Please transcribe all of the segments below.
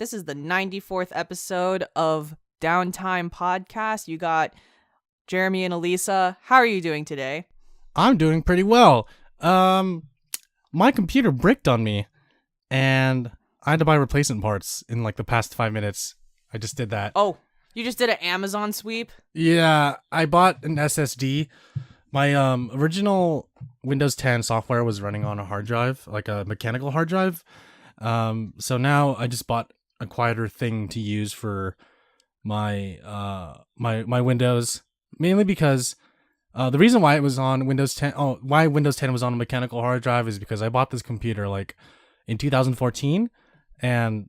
This is the 94th episode of Downtime Podcast. You got Jeremy and Alyssa. How are you doing today? I'm doing pretty well. My computer bricked on me, and I had to buy replacement parts in like the past 5 minutes. I just did that. Oh, you just did an Amazon sweep? Yeah, I bought an SSD. My original Windows 10 software was running on a hard drive, like a mechanical hard drive. So now I just bought a quieter thing to use for my my Windows, mainly because the reason why it was on Windows 10, why Windows 10 was on a mechanical hard drive is because I bought this computer like in 2014, and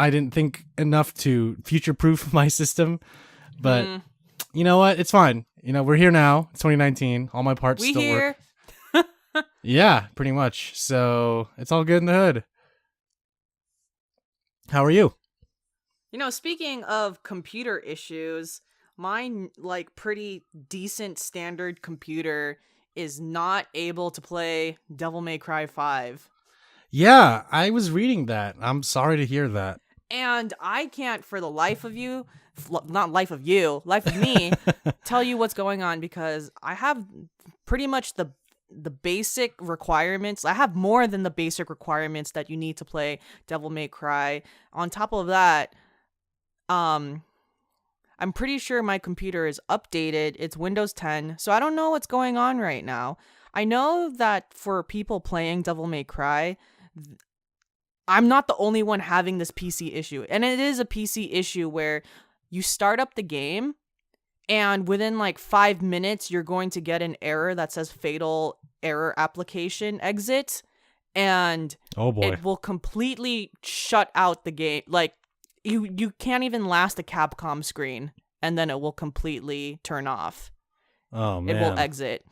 I didn't think enough to future-proof my system. But you know what? It's fine. You know, we're here now. It's 2019. All my parts still work. Yeah, pretty much. So it's all good in the hood. How are you? You know, speaking of computer issues, my pretty decent standard computer is not able to play Devil May Cry 5. Yeah, I was reading that. I'm sorry to hear that. And I can't for the life of you, life of me, tell you what's going on, because I have pretty much the basic requirements. I have more than the basic requirements that you need to play Devil May Cry. On top of that, I'm pretty sure my computer is updated. It's Windows 10, so I don't know what's going on right now. I know that for people playing Devil May Cry, I'm not the only one having this PC issue. And it is a PC issue where you start up the game, and within like 5 minutes, you're going to get an error that says fatal error application exit. And it will completely shut out the game. Like, you can't even last a Capcom screen, and then it will completely turn off. Oh, man. It will exit.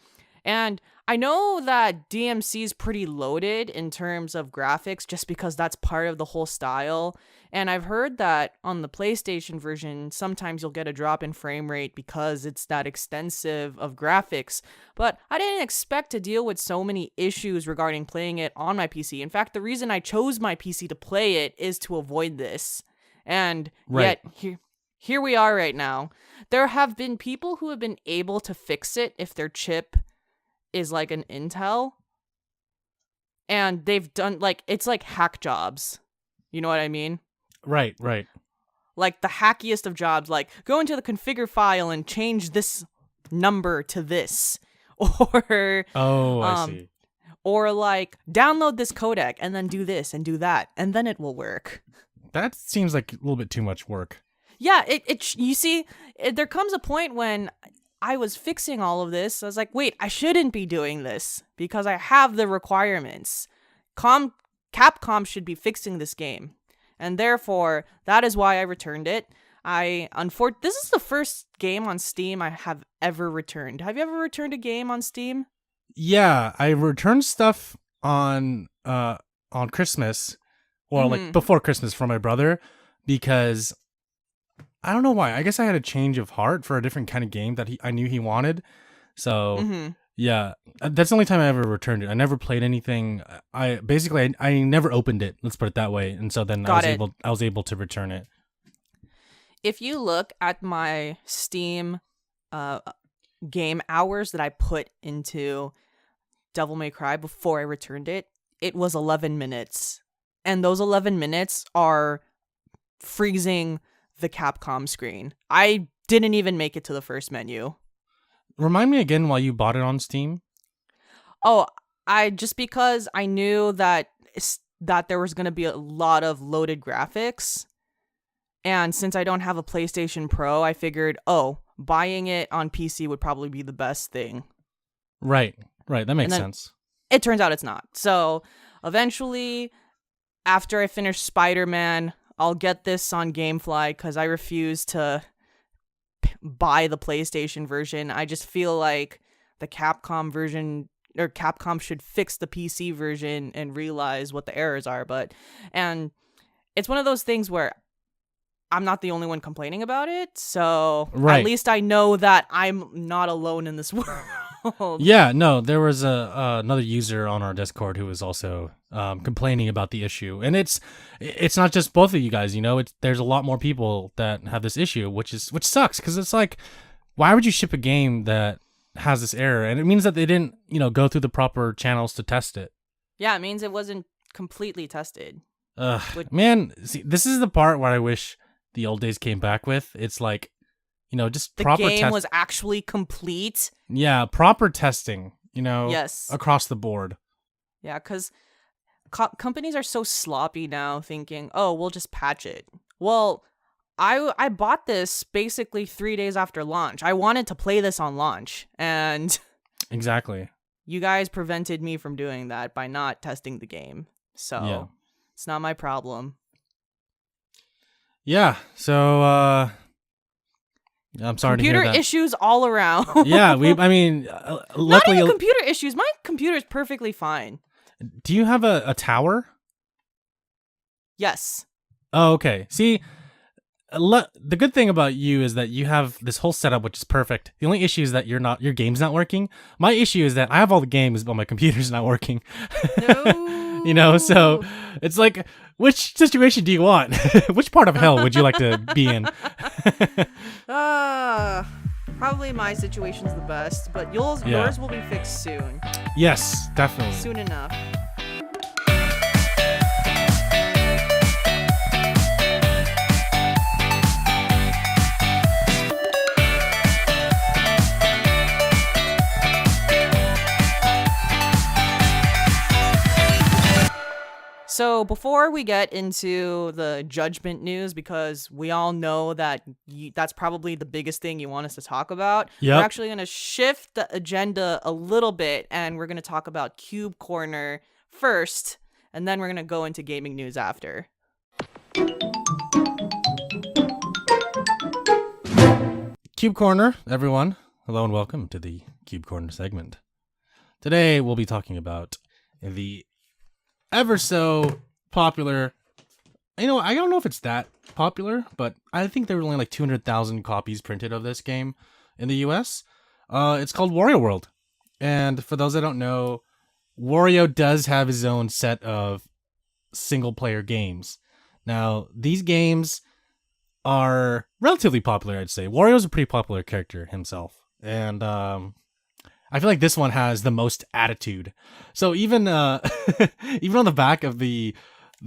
And I know that DMC is pretty loaded in terms of graphics just because that's part of the whole style. And I've heard that on the PlayStation version, sometimes you'll get a drop in frame rate because it's that extensive of graphics. But I didn't expect to deal with so many issues regarding playing it on my PC. In fact, the reason I chose my PC to play it is to avoid this. And yet, here we are right now. There have been people who have been able to fix it if their chip is like an Intel, and they've done it's like hack jobs. You know what I mean? Right. Like the hackiest of jobs, like go into the configure file and change this number to this, or I see. Or like download this codec and then do this and do that, and then it will work. That seems like a little bit too much work. Yeah, you see, there comes a point when I was fixing all of this. I was like, wait, I shouldn't be doing this because I have the requirements. Capcom should be fixing this game. And therefore, that is why I returned it. This is the first game on Steam I have ever returned. Have you ever returned a game on Steam? Yeah, I returned stuff on Christmas, or like before Christmas, from my brother, because I don't know why. I guess I had a change of heart for a different kind of game that I knew he wanted. So yeah, that's the only time I ever returned it. I never played anything. I never opened it. Let's put it that way. And so then I was able to return it. If you look at my Steam game hours that I put into Devil May Cry before I returned it, it was 11 minutes. And those 11 minutes are freezing the Capcom screen. I didn't even make it to the first menu. Remind me again why you bought it on Steam. Oh, because I knew that there was going to be a lot of loaded graphics. And since I don't have a PlayStation Pro, I figured, buying it on PC would probably be the best thing. Right. That makes sense. It turns out it's not. So eventually, after I finish Spider-Man, I'll get this on GameFly because I refuse to buy the PlayStation version. I just feel like the Capcom version, or Capcom should fix the PC version and realize what the errors are. And it's one of those things where I'm not the only one complaining about it. So at least I know that I'm not alone in this world. World. Yeah, no, there was another user on our Discord who was also complaining about the issue, and it's not just both of you guys. There's a lot more people that have this issue, which sucks because it's like, why would you ship a game that has this error? And it means that they didn't go through the proper channels to test it. Yeah, it means it wasn't completely tested. Man, see, this is the part where I wish the old days came back with. It's like, just the proper game was actually complete. Yeah, proper testing, Yes. across the board. Yeah, because companies are so sloppy now, thinking, oh, we'll just patch it. Well, I bought this basically 3 days after launch. I wanted to play this on launch, and Exactly. you guys prevented me from doing that by not testing the game. So Yeah. It's not my problem. Yeah, so I'm sorry to hear Computer that. issues all around. Yeah, Not luckily. even computer issues. My computer is perfectly fine. Do you have a tower? Yes. Oh, okay. See, the good thing about you is that you have this whole setup, which is perfect. The only issue is that your game's not working. My issue is that I have all the games, but my computer's not working. No. So it's like, which situation do you want? Which part of hell would you like to be in? Probably my situation's the best, but yours will be fixed soon. Yes, definitely. Soon enough. So before we get into the judgment news, because we all know that that's probably the biggest thing you want us to talk about, Yep. We're actually going to shift the agenda a little bit, and we're going to talk about Cube Corner first, and then we're going to go into gaming news after. Cube Corner, everyone. Hello and welcome to the Cube Corner segment. Today we'll be talking about the ever so popular. I don't know if it's that popular, but I think there were only like 200,000 copies printed of this game in the US. It's called Wario World. And for those that don't know, Wario does have his own set of single player games. Now, these games are relatively popular, I'd say. Wario's a pretty popular character himself. And I feel like this one has the most attitude. So even even on the back of the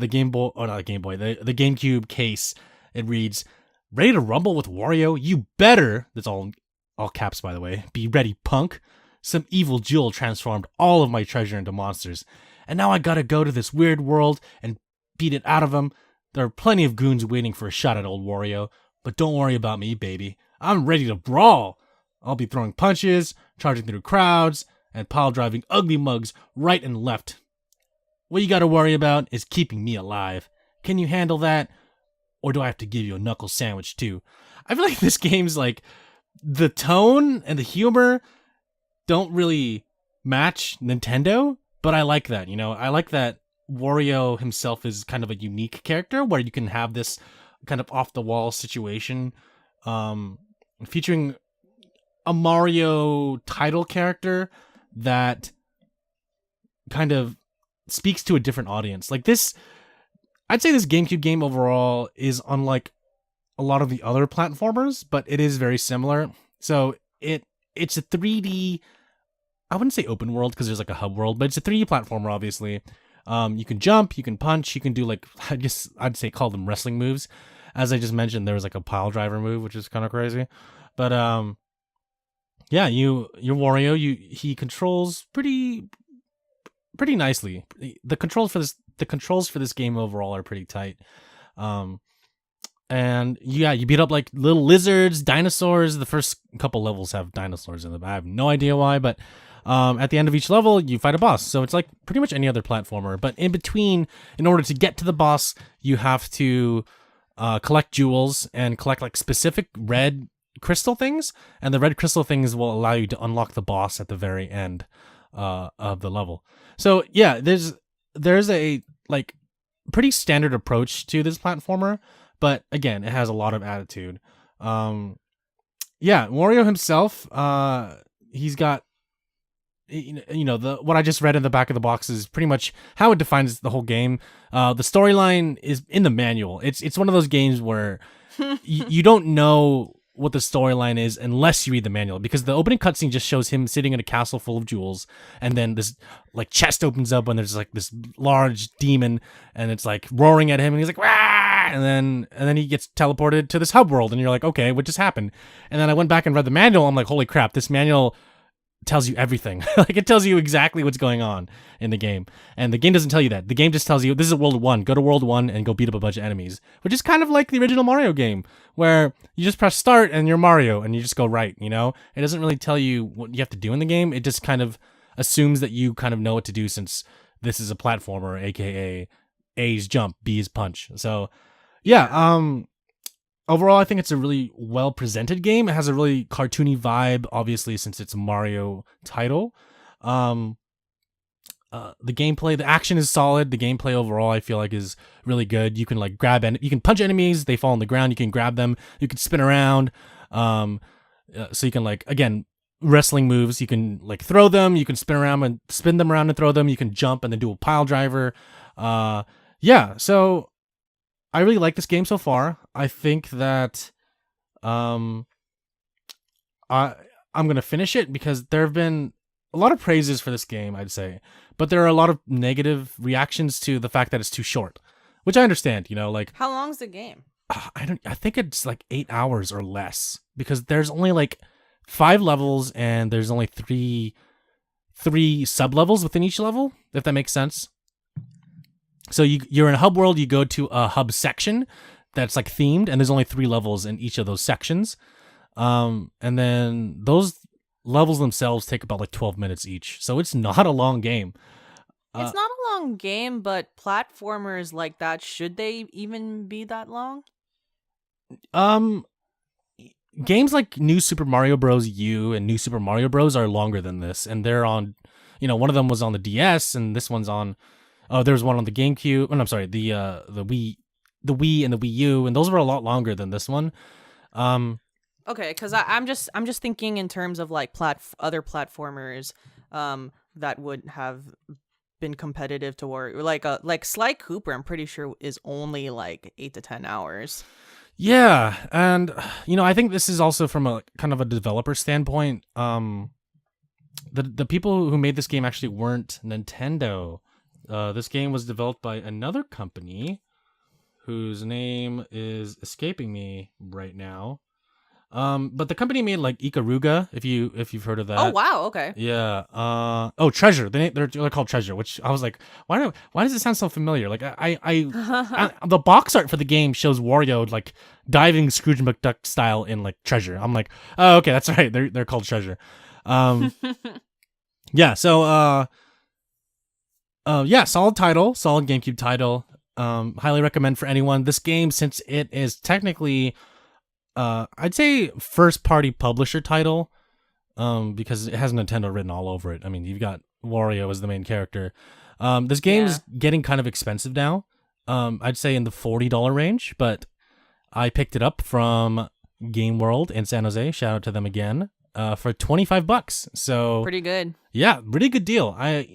Game Boy, or not Game Boy, the GameCube case, it reads, "Ready to rumble with Wario? You better," that's all caps by the way, "be ready, punk. Some evil jewel transformed all of my treasure into monsters. And now I gotta go to this weird world and beat it out of them. There are plenty of goons waiting for a shot at old Wario. But don't worry about me, baby. I'm ready to brawl. I'll be throwing punches, charging through crowds, and pile driving ugly mugs right and left. What you gotta worry about is keeping me alive. Can you handle that? Or do I have to give you a knuckle sandwich too?" I feel like this game's like, the tone and the humor don't really match Nintendo, but I like that, I like that Wario himself is kind of a unique character where you can have this kind of off the wall situation, featuring a Mario title character that kind of speaks to a different audience. Like this, I'd say this GameCube game overall is unlike a lot of the other platformers, but it is very similar. So it's a 3D, I wouldn't say open world because there's like a hub world, but it's a 3D platformer, obviously. You can jump, you can punch, you can do like, I guess I'd say call them wrestling moves. As I just mentioned, there was like a pile driver move, which is kind of crazy. But yeah, your Wario, he controls pretty nicely. The controls for this game overall are pretty tight. And yeah, you beat up like little lizards, dinosaurs. The first couple levels have dinosaurs in them. I have no idea why, but at the end of each level, you fight a boss. So it's like pretty much any other platformer. But in between, in order to get to the boss, you have to collect jewels and collect like specific red crystal things. And the red crystal things will allow you to unlock the boss at the very end of the level. So yeah, there's a like pretty standard approach to this platformer. But again, it has a lot of attitude. Yeah, Wario himself, he's got the what I just read in the back of the box is pretty much how it defines the whole game. The storyline is in the manual. It's one of those games where you don't know what the storyline is unless you read the manual, because the opening cutscene just shows him sitting in a castle full of jewels, and then this like chest opens up and there's like this large demon and it's like roaring at him and he's like, "Wah!" and then he gets teleported to this hub world and you're like, okay, what just happened? And then I went back and read the manual. I'm like, holy crap, this manual tells you everything. Like, it tells you exactly what's going on in the game, and the game doesn't tell you that. The game just tells you, this is World 1, go to World 1 and go beat up a bunch of enemies, which is kind of like the original Mario game, where you just press start and you're Mario and you just go right. It doesn't really tell you what you have to do in the game. It just kind of assumes that you kind of know what to do, since this is a platformer, aka A is jump, B is punch. So yeah, overall, I think it's a really well-presented game. It has a really cartoony vibe, obviously, since it's a Mario title. The gameplay, the action is solid. The gameplay overall, I feel like, is really good. You can like you can punch enemies, they fall on the ground. You can grab them. You can spin around. So you can like, again, wrestling moves. You can like throw them. You can spin them around and throw them. You can jump and then do a pile driver. Yeah. So I really like this game so far. I think that I'm going to finish it, because there have been a lot of praises for this game, I'd say, but there are a lot of negative reactions to the fact that it's too short, which I understand, like, how long's the game? I think it's like 8 hours or less, because there's only like 5 levels and there's only three sub levels within each level, if that makes sense. So you're in a hub world, you go to a hub section that's like themed, and there's only 3 levels in each of those sections. And then those levels themselves take about like 12 minutes each. So it's not a long game. It's not a long game, but platformers like that, should they even be that long? Games like New Super Mario Bros. U and New Super Mario Bros. Are longer than this, and they're on, one of them was on the DS, and this one's on. Oh, there was one on the GameCube. Oh, no, I'm sorry, the Wii and the Wii U, and those were a lot longer than this one. Okay, because I'm just thinking in terms of like other platformers, that would have been competitive to Wario, like Sly Cooper. I'm pretty sure is only like 8 to 10 hours. Yeah, and I think this is also from a kind of a developer standpoint. The people who made this game actually weren't Nintendo. This game was developed by another company whose name is escaping me right now. But the company made like Ikaruga, if you've heard of that. Oh wow, okay. Yeah. Treasure. They're called Treasure, which I was like, why does it sound so familiar? Like I the box art for the game shows Wario like diving Scrooge McDuck style in like Treasure. I'm like, oh okay, that's right. They're called Treasure. Yeah. So yeah, solid title, solid GameCube title. Highly recommend for anyone. This game, since it is technically, I'd say first party publisher title, because it has Nintendo written all over it. I mean, you've got Wario as the main character. This game is getting kind of expensive now. I'd say in the $40 range, but I picked it up from Game World in San Jose. Shout out to them again. For $25. So pretty good. Yeah, really good deal.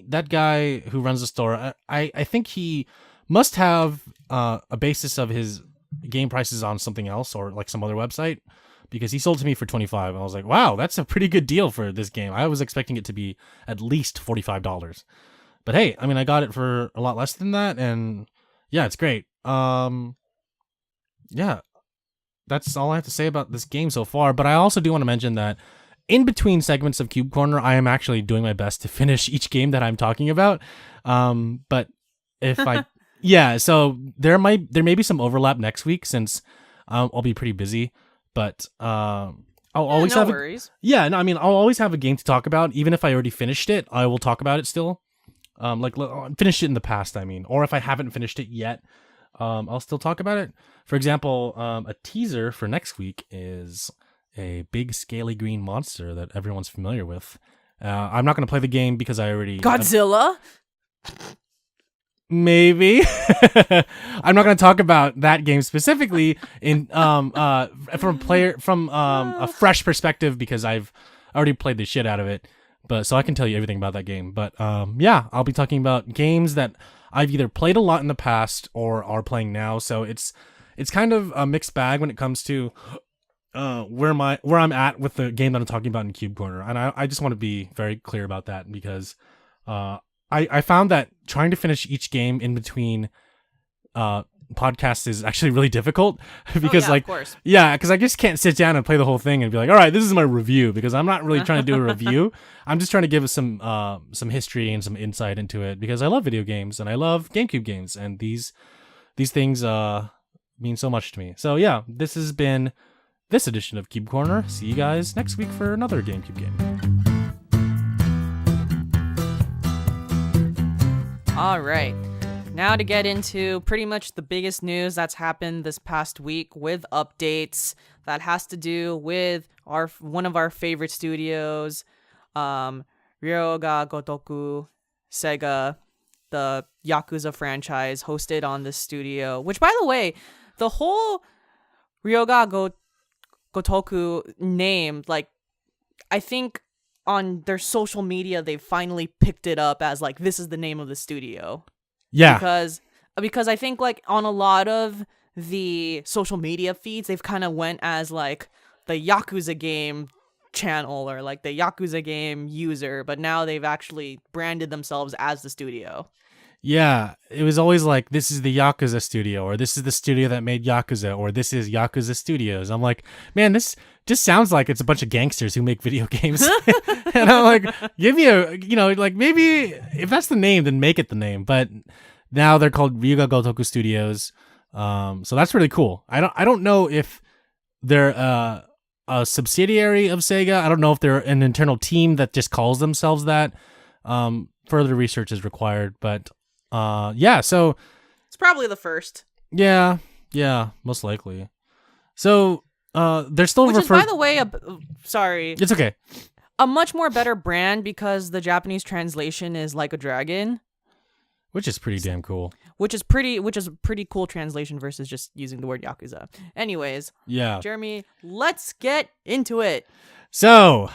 That guy who runs the store, I think he must have a basis of his game prices on something else or like some other website, because he sold to me for $25. I was like, wow, that's a pretty good deal for this game. I was expecting it to be at least $45. But hey, I mean, I got it for a lot less than that, and yeah, it's great. Yeah, that's all I have to say about this game so far. But I also do want to mention that in between segments of Cube Corner, I am actually doing my best to finish each game that I'm talking about. But if I, yeah, so there may be some overlap next week, since I'll be pretty busy. But I'll always no have worries. No, I mean, I'll always have a game to talk about, even if I already finished it. I will talk about it still. Like finished it in the past, I mean, or if I haven't finished it yet, I'll still talk about it. For example, a teaser for next week is a big scaly green monster that everyone's familiar with. I'm not going to play the game because I already... Godzilla? Maybe. I'm not going to talk about that game specifically from a fresh perspective, because I've already played the shit out of it. but so I can tell you everything about that game. But yeah, I'll be talking about games that I've either played a lot in the past or are playing now. So it's kind of a mixed bag when it comes to where I'm at with the game that I'm talking about in Cube Corner. And I just want to be very clear about that because I found that trying to finish each game in between podcasts is actually really difficult because of course. because I just can't sit down and play the whole thing and be like, all right, this is my review, because I'm not really trying to do a review. I'm just trying to give some history and some insight into it because I love video games and I love GameCube games, and these things mean so much to me. So yeah, this has been this edition of Cube Corner. See you guys next week for another GameCube game. All right. Now to get into pretty much the biggest news that's happened this past week with updates that has to do with one of our favorite studios, Ryoga Gotoku, Sega, the Yakuza franchise hosted on this studio, which, by the way, the whole Ryoga Gotoku name, like, I think on their social media, they finally picked it up as, like, this is the name of the studio. Yeah. Because I think, like, on a lot of the social media feeds, they've kind of went as, like, the Yakuza game channel or, like, the Yakuza game user, but now they've actually branded themselves as the studio. Yeah, it was always like, this is the Yakuza studio, or this is the studio that made Yakuza, or this is Yakuza Studios. I'm like, man, this just sounds like it's a bunch of gangsters who make video games. And I'm like, give me like, maybe if that's the name, then make it the name. But now they're called Ryuga Gotoku Studios. So that's really cool. I don't know if they're a subsidiary of Sega. I don't know if they're an internal team that just calls themselves that. Further research is required, but yeah, so it's probably the first. Yeah, most likely. So they're still which is, by the way, sorry, it's okay, a much more better brand because the Japanese translation is Like a Dragon, which is pretty damn cool. Which is a pretty cool translation versus just using the word Yakuza. Anyways, yeah, Jeremy, let's get into it. So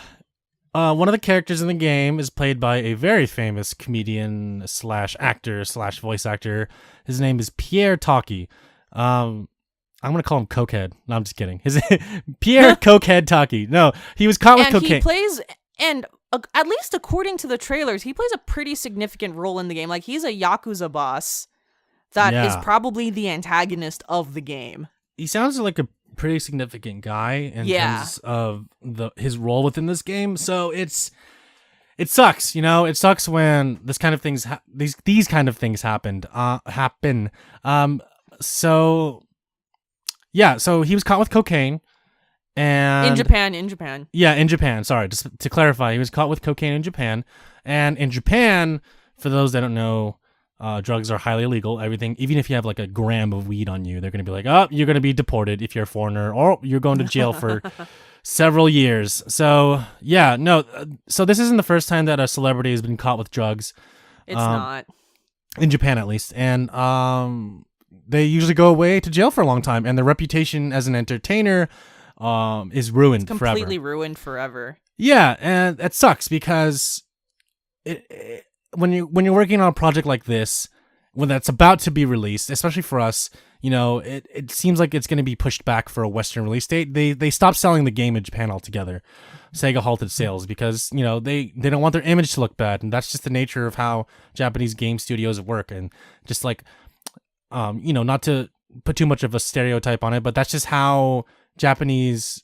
one of the characters in the game is played by a very famous comedian / actor / voice actor. His name is Pierre Taki. I'm going to call him Cokehead. No, I'm just kidding. Pierre Cokehead Taki. No, he was caught with cocaine. And at least according to the trailers, he plays a pretty significant role in the game. Like, he's a Yakuza boss that is probably the antagonist of the game. He sounds like a pretty significant guy in terms of his role within this game. So it sucks, it sucks when this kind of things these kind of things happen. So he was caught with cocaine, and in Japan. Yeah, in Japan. Sorry, just to clarify, he was caught with cocaine in Japan, and in Japan, for those that don't know, drugs are highly illegal. Everything, even if you have like a gram of weed on you, they're going to be like, oh, you're going to be deported if you're a foreigner, or you're going to jail for several years. So yeah, no. So this isn't the first time that a celebrity has been caught with drugs. It's not. In Japan, at least. And they usually go away to jail for a long time, and their reputation as an entertainer is ruined forever. Completely ruined forever. Yeah, and that sucks because when you're working on a project like this, when that's about to be released, especially for us, it seems like it's going to be pushed back for a Western release date. They stopped selling the game in Japan altogether. Sega halted sales because they don't want their image to look bad, and that's just the nature of how Japanese game studios work. And just like not to put too much of a stereotype on it, but that's just how Japanese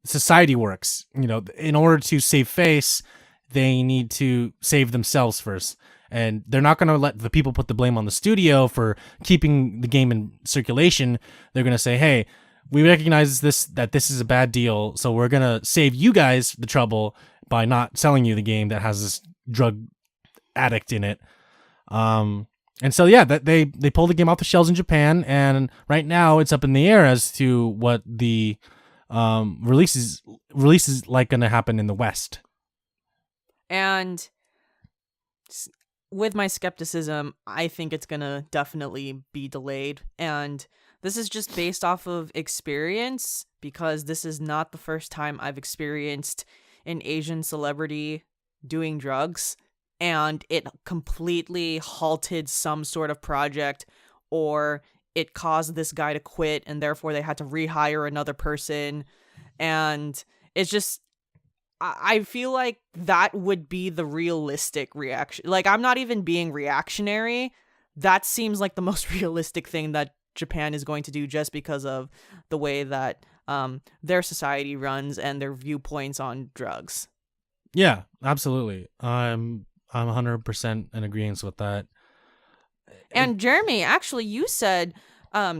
society works. In order to save face, they need to save themselves first. And they're not going to let the people put the blame on the studio for keeping the game in circulation. They're going to say, hey, we recognize that this is a bad deal, so we're going to save you guys the trouble by not selling you the game that has this drug addict in it. And so, yeah, that they pulled the game off the shelves in Japan, and right now it's up in the air as to what the release is like going to happen in the West. And with my skepticism, I think it's going to definitely be delayed. And this is just based off of experience, because this is not the first time I've experienced an Asian celebrity doing drugs and it completely halted some sort of project, or it caused this guy to quit and therefore they had to rehire another person. And it's just, I feel like that would be the realistic reaction. Like, I'm not even being reactionary. That seems like the most realistic thing that Japan is going to do, just because of the way that their society runs and their viewpoints on drugs. Yeah, absolutely. I'm 100% in agreement with that. And Jeremy, actually, you said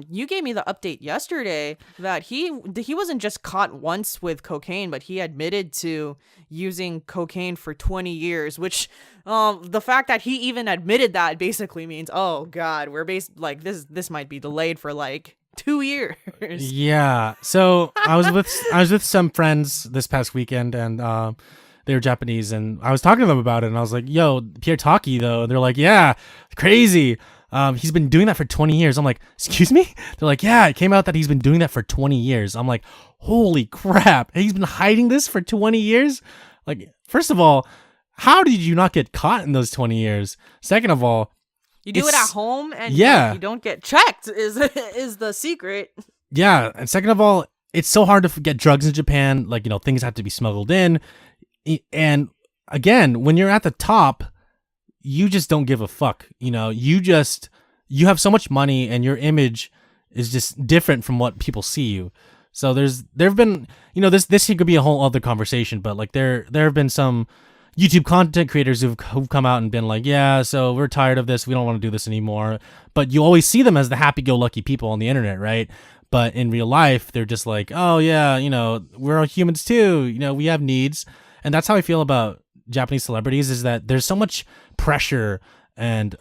you gave me the update yesterday that he wasn't just caught once with cocaine, but he admitted to using cocaine for 20 years, which the fact that he even admitted that basically means, oh God, we're like this might be delayed for like 2 years. Yeah. So I was with some friends this past weekend, and they were Japanese, and I was talking to them about it, and I was like, yo, Pierre Taki though. And they're like, yeah, crazy. He's been doing that for 20 years. I'm like, excuse me? They're like, yeah, it came out that he's been doing that for 20 years. I'm like, holy crap. He's been hiding this for 20 years? Like, first of all, how did you not get caught in those 20 years? Second of all, you do it at home and yeah, you don't get checked is the secret. Yeah. And second of all, it's so hard to get drugs in Japan. Like, things have to be smuggled in. And again, when you're at the top, you just don't give a fuck. You have so much money and your image is just different from what people see you. So there've been, this could be a whole other conversation, but like there have been some YouTube content creators who've come out and been like, yeah, so we're tired of this. We don't want to do this anymore. But you always see them as the happy-go-lucky people on the internet, right? But in real life, they're just like, oh yeah, we're humans too. We have needs. And that's how I feel about Japanese celebrities, is that there's so much pressure and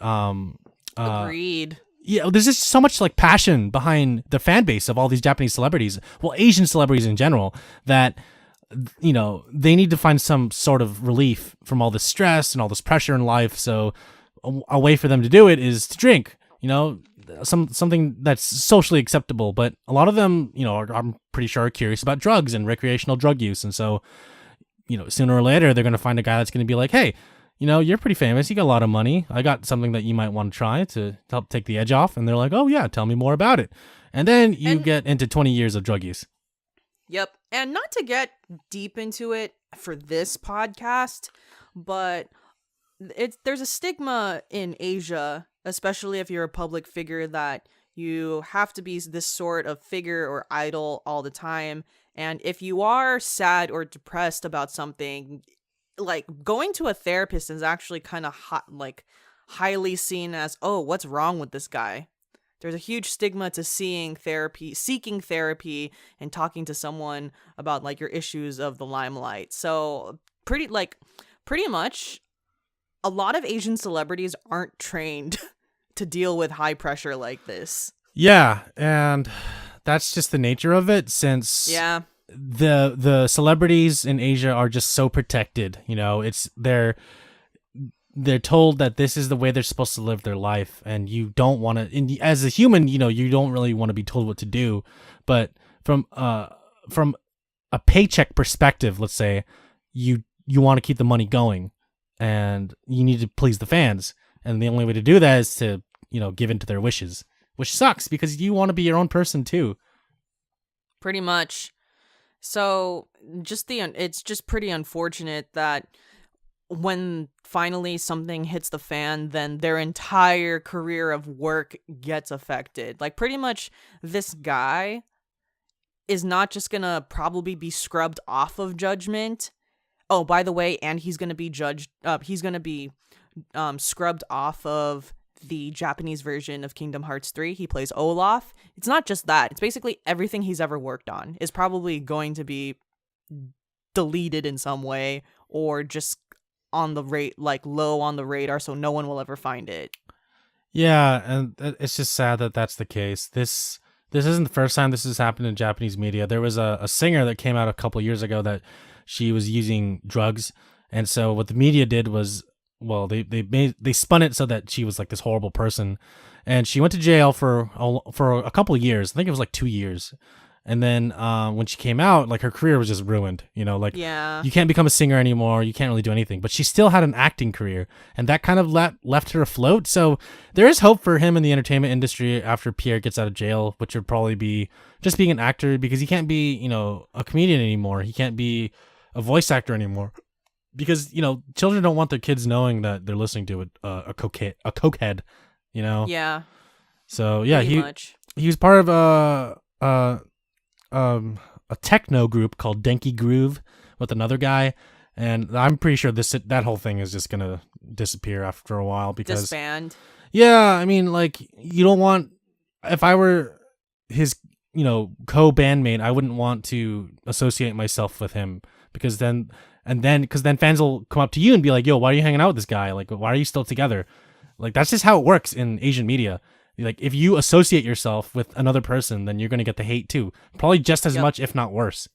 agreed. Yeah, there's just so much like passion behind the fan base of all these Japanese celebrities, well, Asian celebrities in general, that they need to find some sort of relief from all this stress and all this pressure in life. So a way for them to do it is to drink, something that's socially acceptable. But a lot of them, I'm pretty sure are curious about drugs and recreational drug use. And so, sooner or later, they're going to find a guy that's going to be like, hey, you're pretty famous. You got a lot of money. I got something that you might want to try to help take the edge off. And they're like, oh yeah, tell me more about it. And then you get into 20 years of drug use. Yep. And not to get deep into it for this podcast, but there's a stigma in Asia, especially if you're a public figure, that you have to be this sort of figure or idol all the time. And if you are sad or depressed about something, like going to a therapist is actually kind of highly seen as, oh, what's wrong with this guy? There's a huge stigma to seeking therapy and talking to someone about like your issues of the limelight. So pretty much a lot of Asian celebrities aren't trained to deal with high pressure like this. Yeah, and that's just the nature of it, since the celebrities in Asia are just so protected. It's they're told that this is the way they're supposed to live their life, and you don't want to, as a human, you don't really want to be told what to do. But from a paycheck perspective, let's say, you want to keep the money going, and you need to please the fans, and the only way to do that is to give in to their wishes, which sucks because you want to be your own person too. Pretty much. So it's just pretty unfortunate that when finally something hits the fan, then their entire career of work gets affected. Like, pretty much this guy is not just gonna probably be scrubbed off of Judgment. Oh, by the way, and he's gonna be scrubbed off of the Japanese version of Kingdom Hearts 3. He plays Olaf. It's not just that. It's basically everything he's ever worked on is probably going to be deleted in some way, or just on the low on the radar, so no one will ever find it. Yeah, and it's just sad that that's the case. This isn't the first time this has happened in Japanese media. There was a singer that came out a couple years ago that she was using drugs, and so what the media did was, well, they spun it so that she was like this horrible person, and she went to jail for a couple of years. I think it was like 2 years, And then when she came out, like her career was just ruined. Like Yeah. you can't become a singer anymore. You can't really do anything. But she still had an acting career, and that kind of left her afloat. So there is hope for him in the entertainment industry after Pierre gets out of jail, which would probably be just being an actor, because he can't be, a comedian anymore. He can't be a voice actor anymore, because children don't want their kids knowing that they're listening to a cokehead. Yeah. So yeah, Pretty much. he was part of a techno group called Denki Groove with another guy, and I'm pretty sure that whole thing is just gonna disappear after a while because Disband. yeah, I mean, like, you don't want, if I were his co-bandmate, I wouldn't want to associate myself with him, because then fans will come up to you and be like, yo, why are you hanging out with this guy? Like, why are you still together? Like, that's just how it works in Asian media. Like, if you associate yourself with another person, then you're going to get the hate too. Probably just as much, if not worse.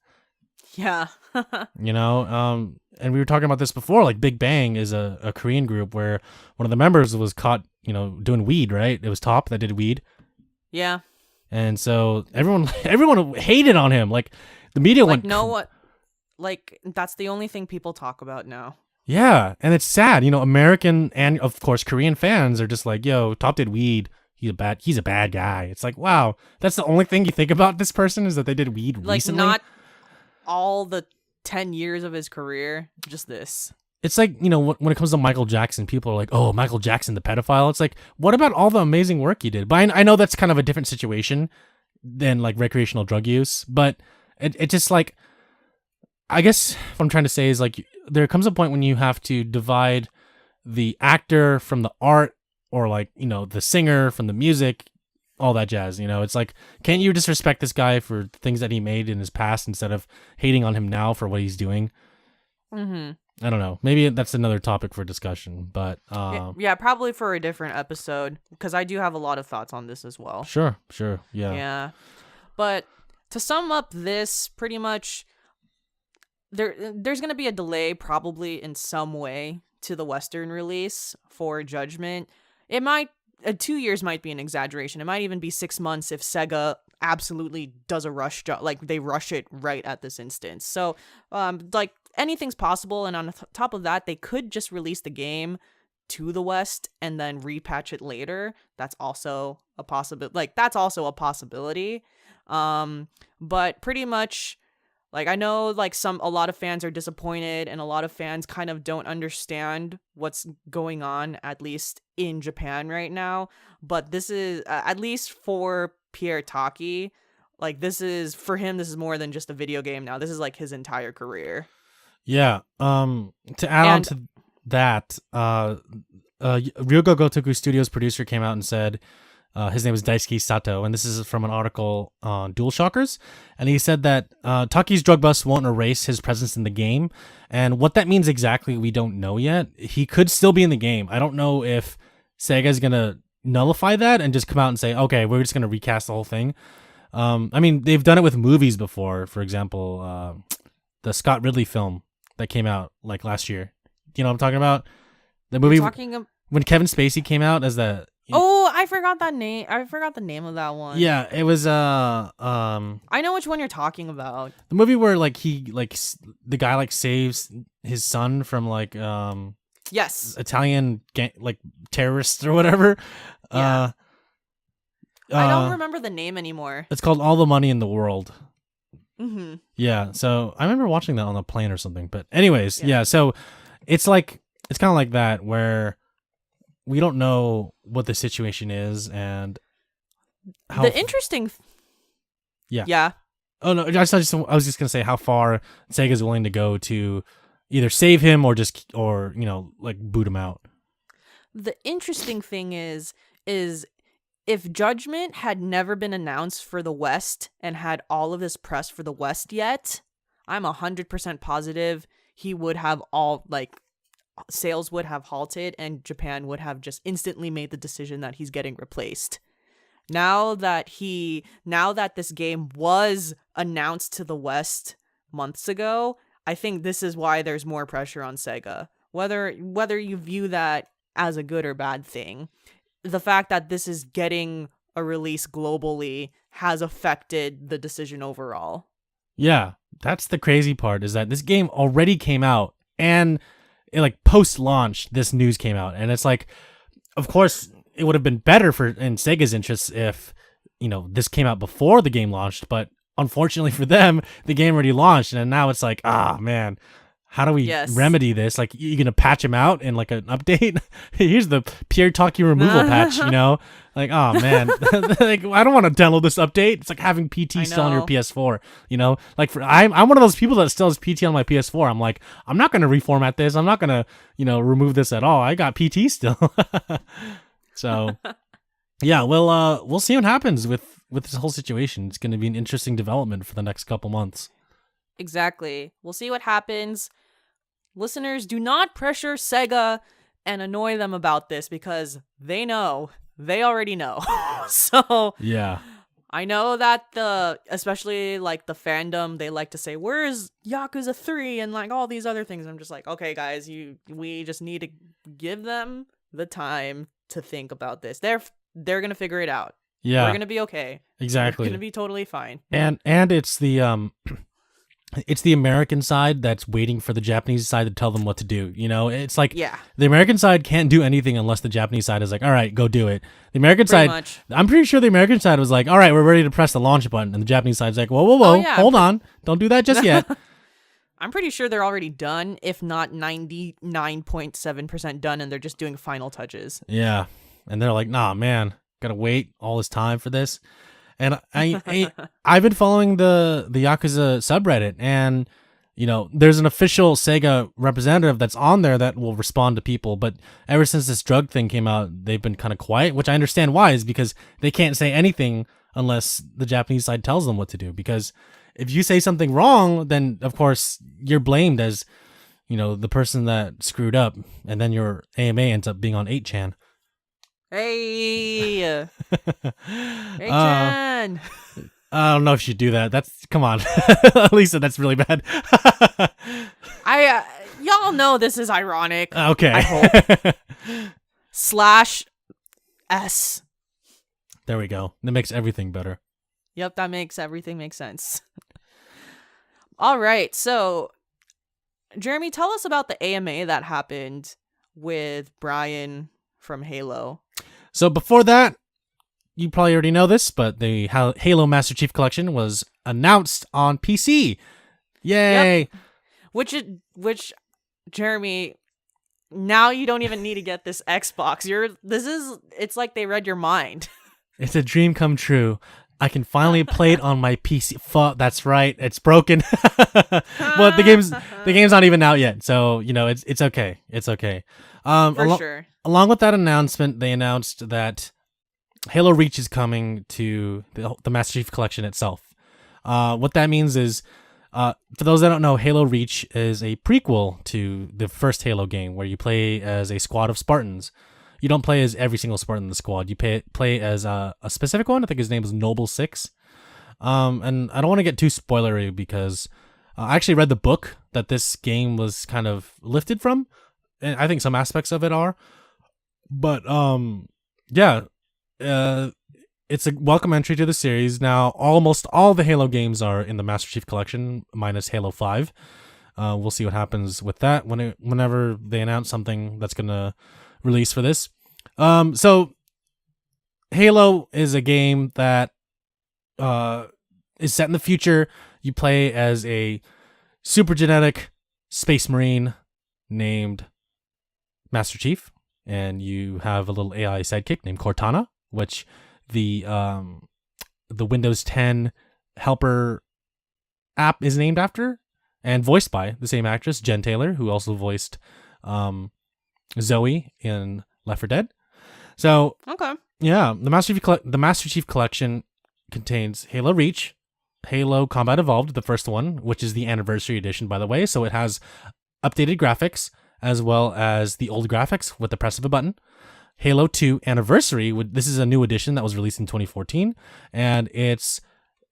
Yeah. And we were talking about this before, like Big Bang is a Korean group where one of the members was caught, doing weed, right? It was Top that did weed. Yeah. And so everyone hated on him. Like, the media went... Like, that's the only thing people talk about now. Yeah, and it's sad. American and, of course, Korean fans are just like, yo, Top did weed. He's a bad guy. It's like, wow, that's the only thing you think about this person, is that they did weed recently? Like, not all the 10 years of his career, just this. It's like, when it comes to Michael Jackson, people are like, oh, Michael Jackson, the pedophile. It's like, what about all the amazing work he did? But I know that's kind of a different situation than, like, recreational drug use. But it just, like, I guess what I'm trying to say is, like, there comes a point when you have to divide the actor from the art, or, like, the singer from the music, all that jazz. It's like, can't you disrespect this guy for things that he made in his past instead of hating on him now for what he's doing? Mm-hmm. I don't know. Maybe that's another topic for discussion, but yeah, probably for a different episode, because I do have a lot of thoughts on this as well. Sure, yeah. Yeah, but to sum up this, pretty much, there's gonna be a delay, probably in some way, to the Western release for Judgment. It might 2 years might be an exaggeration. It might even be 6 months if Sega absolutely does a rush job, like they rush it right at this instance. So, like, anything's possible, and on top of that, they could just release the game to the West and then repatch it later. That's also a possibility. But pretty much, like, I know, like, a lot of fans are disappointed, and a lot of fans kind of don't understand what's going on, at least in Japan right now. But this is, at least for Pierre Taki, like, for him, this is more than just a video game now. This is, like, his entire career. Yeah. To add on to that, Ryugo Gotoku Studios producer came out and said, his name is Daisuke Sato, and this is from an article on DualShockers, and he said that Taki's drug bust won't erase his presence in the game, and what that means exactly, we don't know yet. He could still be in the game. I don't know if Sega's gonna nullify that and just come out and say, okay, we're just gonna recast the whole thing. I mean, they've done it with movies before. For example, the Scott Ridley film that came out, like, last year. You know what I'm talking about? The movie when Kevin Spacey came out as the... Oh, I forgot that name. I forgot the name of that one. Yeah, it was I know which one you're talking about. The movie where, like, the guy, like, saves his son from, like, yes, Italian like terrorists or whatever. Yeah. I don't remember the name anymore. It's called All the Money in the World. Mm-hmm. Yeah, so I remember watching that on a plane or something. But anyways, yeah, so it's kind of like that, where we don't know what the situation is and how... The interesting... Yeah. Oh, no, I was just going to say how far Sega's willing to go to either save him or like, boot him out. The interesting thing is if Judgment had never been announced for the West and had all of this press for the West yet, I'm 100% positive he would have sales would have halted and Japan would have just instantly made the decision that he's getting replaced. Now that this game was announced to the West months ago, I think this is why there's more pressure on Sega. Whether you view that as a good or bad thing, the fact that this is getting a release globally has affected the decision overall. Yeah, that's the crazy part, is that this game already came out, and like post-launch, this news came out, and it's like, of course, it would have been better in Sega's interests if, this came out before the game launched, but unfortunately for them, the game already launched, and now it's like, man, how do we remedy this? Like, you gonna patch him out in like an update? Here's the Pierre Taki removal patch, Like, oh man, like I don't want to download this update. It's like having PT still on your PS4, Like I'm one of those people that still has PT on my PS4. I'm like, I'm not gonna reformat this. I'm not gonna, remove this at all. I got PT still. So, yeah, we'll see what happens with this whole situation. It's gonna be an interesting development for the next couple months. Exactly. We'll see what happens. Listeners, do not pressure Sega and annoy them about this, because they know. They already know. So, yeah. I know that especially like the fandom, they like to say, where's Yakuza 3 and like all these other things. I'm just like, okay, guys, we just need to give them the time to think about this. They're going to figure it out. Yeah. We're going to be okay. Exactly. We're going to be totally fine. And it's the it's the American side that's waiting for the Japanese side to tell them what to do. It's like, the American side can't do anything unless the Japanese side is like, all right, go do it. The American side, I'm pretty sure the American side was like, all right, we're ready to press the launch button. And the Japanese side's like, whoa, hold on. Don't do that just yet. I'm pretty sure they're already done, if not 99.7% done, and they're just doing final touches. Yeah. And they're like, nah, man, gotta wait all this time for this. And I've been following the Yakuza subreddit, and there's an official Sega representative that's on there that will respond to people. But ever since this drug thing came out, they've been kind of quiet, which I understand why, is because they can't say anything unless the Japanese side tells them what to do. Because if you say something wrong, then of course you're blamed as the person that screwed up, and then your AMA ends up being on 8chan. Hey, hey, Chan. I don't know if you should do that. Come on, Lisa. That's really bad. Y'all know this is ironic. Okay. I hope. /S. There we go. That makes everything better. Yep, that makes everything make sense. All right, so Jeremy, tell us about the AMA that happened with Brian from Halo. So before that, you probably already know this, but the Halo Master Chief Collection was announced on PC. Yay! Yep. Which Jeremy, now you don't even need to get this Xbox. It's like they read your mind. It's a dream come true. I can finally play it on my PC. Fuck, that's right. It's broken. Well, the game's not even out yet, so it's okay. It's okay. For sure. Along with that announcement, they announced that Halo Reach is coming to the Master Chief Collection itself. What that means is, for those that don't know, Halo Reach is a prequel to the first Halo game, where you play as a squad of Spartans. You don't play as every single Spartan in the squad. You play as a specific one. I think his name is Noble 6. And I don't want to get too spoilery, because I actually read the book that this game was kind of lifted from, and I think some aspects of it are. But it's a welcome entry to the series. Now, almost all the Halo games are in the Master Chief Collection, minus Halo 5. We'll see what happens with that whenever they announce something that's going to release for this. So Halo is a game that is set in the future. You play as a super genetic space marine named Master Chief, and you have a little AI sidekick named Cortana, which the Windows 10 helper app is named after, and voiced by the same actress, Jen Taylor, who also voiced Zoe in Left 4 Dead. So okay, yeah, the Master Chief Collection contains Halo Reach, Halo Combat Evolved, the first one, which is the anniversary edition, by the way. So it has updated graphics as well as the old graphics with the press of a button. Halo 2 Anniversary, this is a new edition that was released in 2014, and it's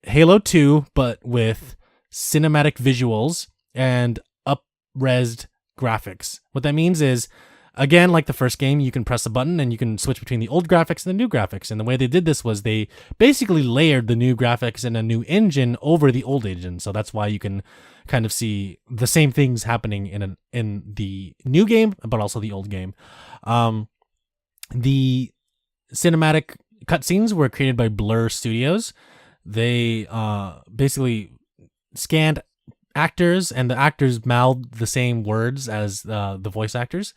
Halo 2 but with cinematic visuals and up-resed graphics. What that means is Again, like the first game, you can press a button and you can switch between the old graphics and the new graphics. And the way they did this was they basically layered the new graphics and a new engine over the old engine. So that's why you can kind of see the same things happening in the new game, but also the old game. The cinematic cutscenes were created by Blur Studios. They basically scanned actors, and the actors mouthed the same words as the voice actors.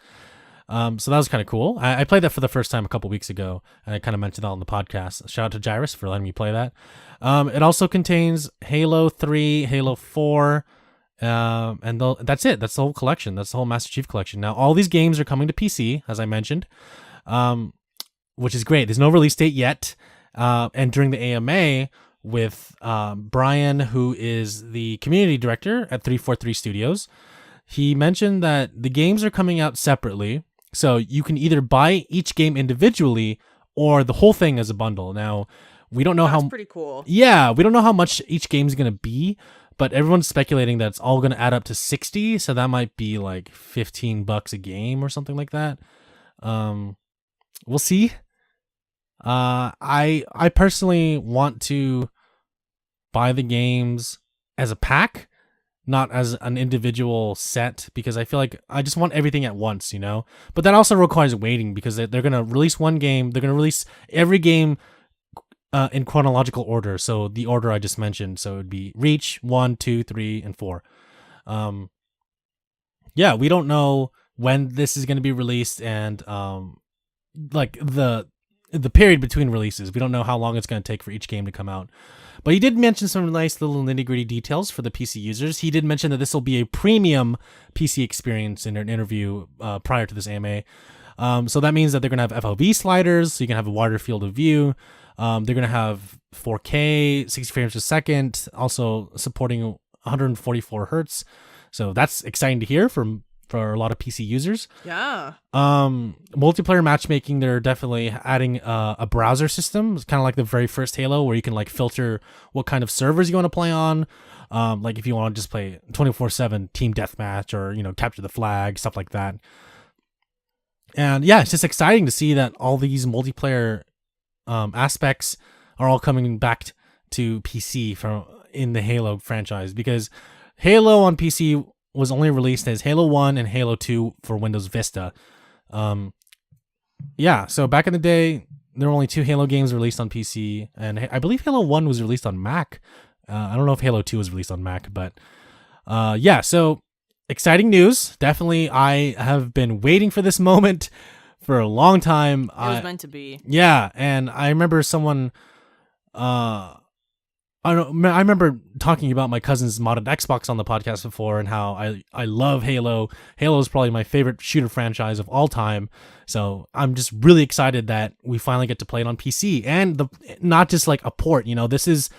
So that was kind of cool. I played that for the first time a couple weeks ago, and I kind of mentioned that on the podcast. Shout out to Gyrus for letting me play that. It also contains Halo 3, Halo 4, and that's it. That's the whole collection. That's the whole Master Chief collection. Now, all these games are coming to PC, as I mentioned, which is great. There's no release date yet. And during the AMA with Brian, who is the community director at 343 Studios, he mentioned that the games are coming out separately. So you can either buy each game individually or the whole thing as a bundle. Now, we don't know That's pretty cool. Yeah, we don't know how much each game is going to be, but everyone's speculating that it's all going to add up to 60, so that might be like $15 a game or something like that. We'll see. I personally want to buy the games as a pack, not as an individual set, because I feel like I just want everything at once, you know? But that also requires waiting, because they're going to release one game. They're going to release every game in chronological order. So the order I just mentioned. So it would be Reach 1, 2, 3, and 4. Yeah, we don't know when this is going to be released, and like the period between releases. We don't know how long it's going to take for each game to come out. But he did mention some nice little nitty-gritty details for the PC users. He did mention that this will be a premium PC experience in an interview prior to this AMA. So that means that they're going to have FOV sliders, so you can have a wider field of view. They're going to have 4K, 60 frames per second, also supporting 144 hertz. So that's exciting to hear for a lot of PC users. Yeah. Multiplayer matchmaking, they're definitely adding a browser system. It's kind of like the very first Halo, where you can like filter what kind of servers you want to play on. Like if you want to just play 24/7 team deathmatch, or, you know, capture the flag, stuff like that. And yeah, it's just exciting to see that all these multiplayer aspects are all coming back to PC in the Halo franchise, because Halo on PC was only released as Halo 1 and Halo 2 for Windows Vista. Yeah, so back in the day, there were only 2 Halo games released on PC, and I believe Halo 1 was released on Mac. I don't know if Halo 2 was released on Mac, but yeah, so exciting news. Definitely, I have been waiting for this moment for a long time. It was meant to be. Yeah, and I remember someone... I remember talking about my cousin's modded Xbox on the podcast before, and how I love Halo. Halo is probably my favorite shooter franchise of all time. So I'm just really excited that we finally get to play it on PC, and not just like a port. You know, this is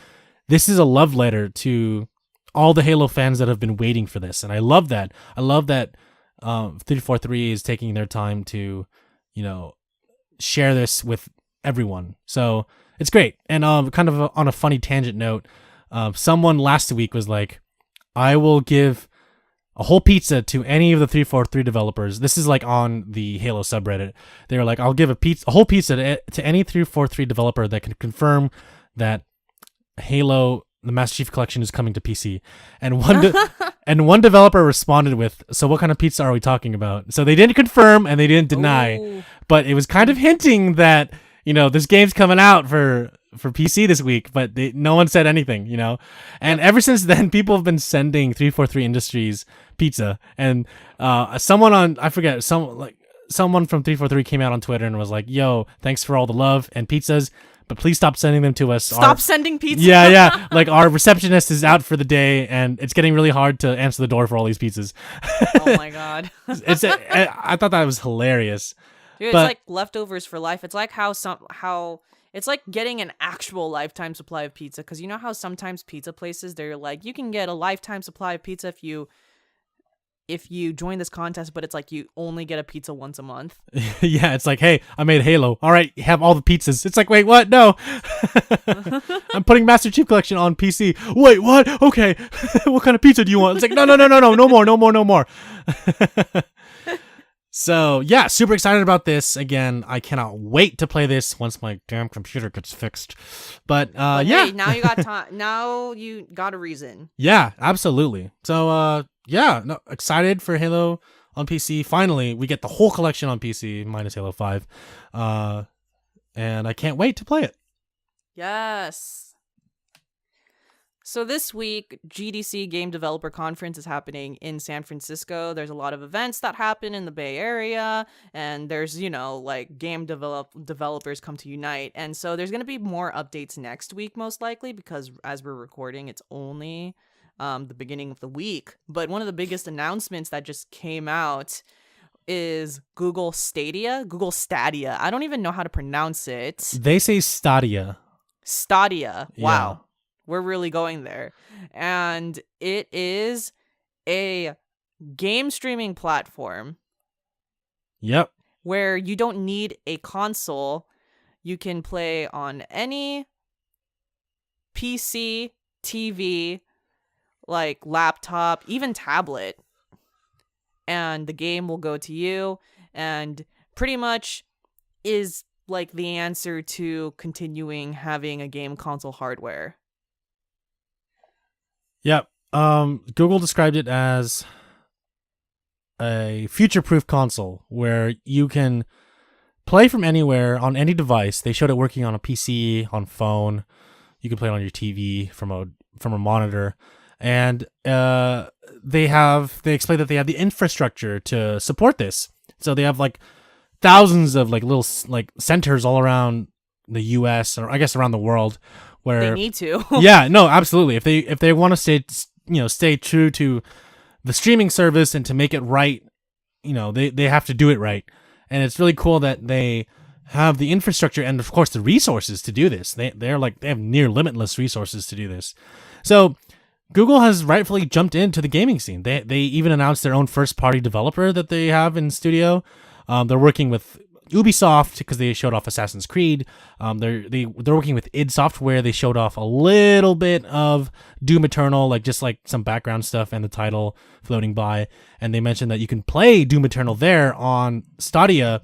a love letter to all the Halo fans that have been waiting for this, and I love that. I love that 343 is taking their time to, you know, share this with everyone. So it's great. And kind of on a funny tangent note, someone last week was like, I will give a whole pizza to any of the 343 developers. This is like on the Halo subreddit. They were like, I'll give a whole pizza to any 343 developer that can confirm that Halo, the Master Chief Collection, is coming to PC. And one developer responded with, so what kind of pizza are we talking about? So they didn't confirm and they didn't deny. Ooh. But it was kind of hinting that, you know, this game's coming out for PC this week, but no one said anything, you know? And ever since then, people have been sending 343 Industries pizza. And someone from 343 came out on Twitter and was like, yo, thanks for all the love and pizzas, but please stop sending them to us. Stop sending pizza. Yeah. Like, our receptionist is out for the day, and it's getting really hard to answer the door for all these pizzas. Oh my God. I thought that was hilarious. Dude, it's like leftovers for life. It's like how it's like getting an actual lifetime supply of pizza, because you know how sometimes pizza places, they're like, you can get a lifetime supply of pizza if you join this contest, but it's like you only get a pizza once a month. Yeah, it's like, hey, I made Halo. All right, have all the pizzas. It's like, wait, what? No. I'm putting Master Chief Collection on PC. Wait, what? Okay. What kind of pizza do you want? It's like, no more. So yeah, super excited about this. Again, I cannot wait to play this once my damn computer gets fixed. But But yeah. hey, now you got time. Now you got a reason. Yeah, absolutely. So yeah, no, excited for Halo on PC. Finally, we get the whole collection on PC minus Halo 5. And I can't wait to play it. Yes. So this week, GDC Game Developer Conference is happening in San Francisco. There's a lot of events that happen in the Bay Area, and there's, like game developers come to unite. And so there's going to be more updates next week, most likely, because as we're recording, it's only the beginning of the week. But one of the biggest announcements that just came out is Google Stadia. I don't even know how to pronounce it. They say Stadia. Stadia. Wow. Yeah. We're really going there. And it is a game streaming platform. Yep. Where you don't need a console. You can play on any PC, TV, like laptop, even tablet. And the game will go to you. And pretty much is like the answer to continuing having a game console hardware. Yep. Google described it as a future-proof console where you can play from anywhere on any device. They showed it working on a PC, on phone. You can play it on your TV from a monitor, and they explained that they have the infrastructure to support this. So they have like thousands of like little like centers all around the U.S. or I guess around the world. Where they need to. Yeah, no, absolutely. If they want to stay true to the streaming service and to make it right, they have to do it right. And it's really cool that they have the infrastructure and of course the resources to do this. They have near limitless resources to do this. So Google has rightfully jumped into the gaming scene. They even announced their own first party developer that they have in studio. They're working with Ubisoft because they showed off Assassin's Creed. They're working with id Software. They showed off a little bit of Doom Eternal, just some background stuff and the title floating by. And they mentioned that you can play Doom Eternal there on Stadia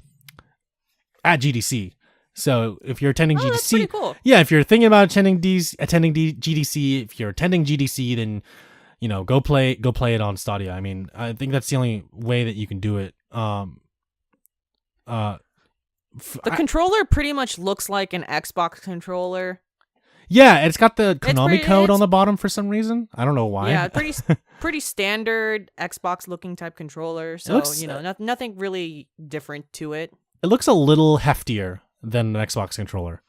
at GDC. So if you're attending GDC, that's pretty cool. Yeah, if you're thinking about attending GDC, if you're attending GDC, then go play it on Stadia. I mean, I think that's the only way that you can do it. The controller pretty much looks like an Xbox controller. Yeah, it's got the Konami code on the bottom for some reason. I don't know why. Yeah, pretty standard Xbox looking type controller. So, nothing really different to it. It looks a little heftier than an Xbox controller.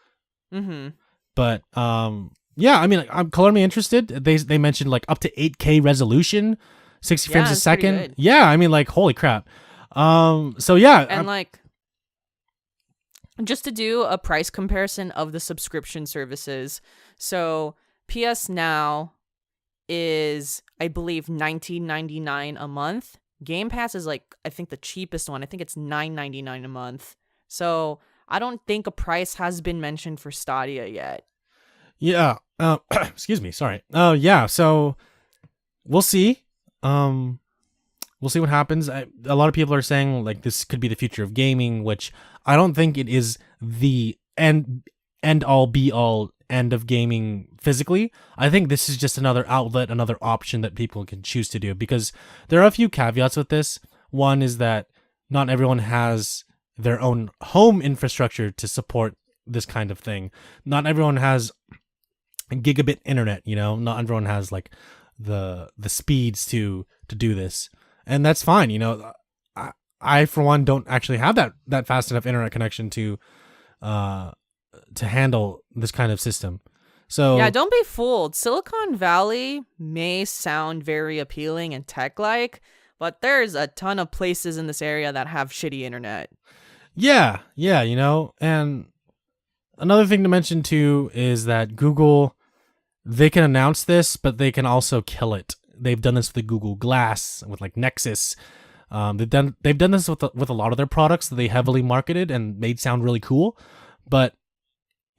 Mm-hmm. But yeah, I mean, I'm color me interested. They mentioned up to 8K resolution, 60 frames a second. Yeah, I mean, holy crap. So yeah, and just to do a price comparison of the subscription services. So PS Now is, I believe, $19.99 a month. Game Pass is I think the cheapest one. I think it's $9.99 a month. So I don't think a price has been mentioned for Stadia yet. Yeah. Excuse me. Sorry. Yeah. So we'll see. We'll see what happens. A lot of people are saying this could be the future of gaming, which I don't think it is the end all be all end of gaming physically. I think this is just another outlet, another option that people can choose to do, because there are a few caveats with this. One is that not everyone has their own home infrastructure to support this kind of thing. Not everyone has gigabit internet, not everyone has the speeds to do this. And that's fine. I for one don't actually have that fast enough internet connection to handle this kind of system. So yeah, don't be fooled. Silicon Valley may sound very appealing and tech-like, but there's a ton of places in this area that have shitty internet. Yeah, and another thing to mention too is that Google, they can announce this, but they can also kill it. They've done this with the Google Glass, with Nexus. They've done this with a lot of their products that they heavily marketed and made sound really cool. But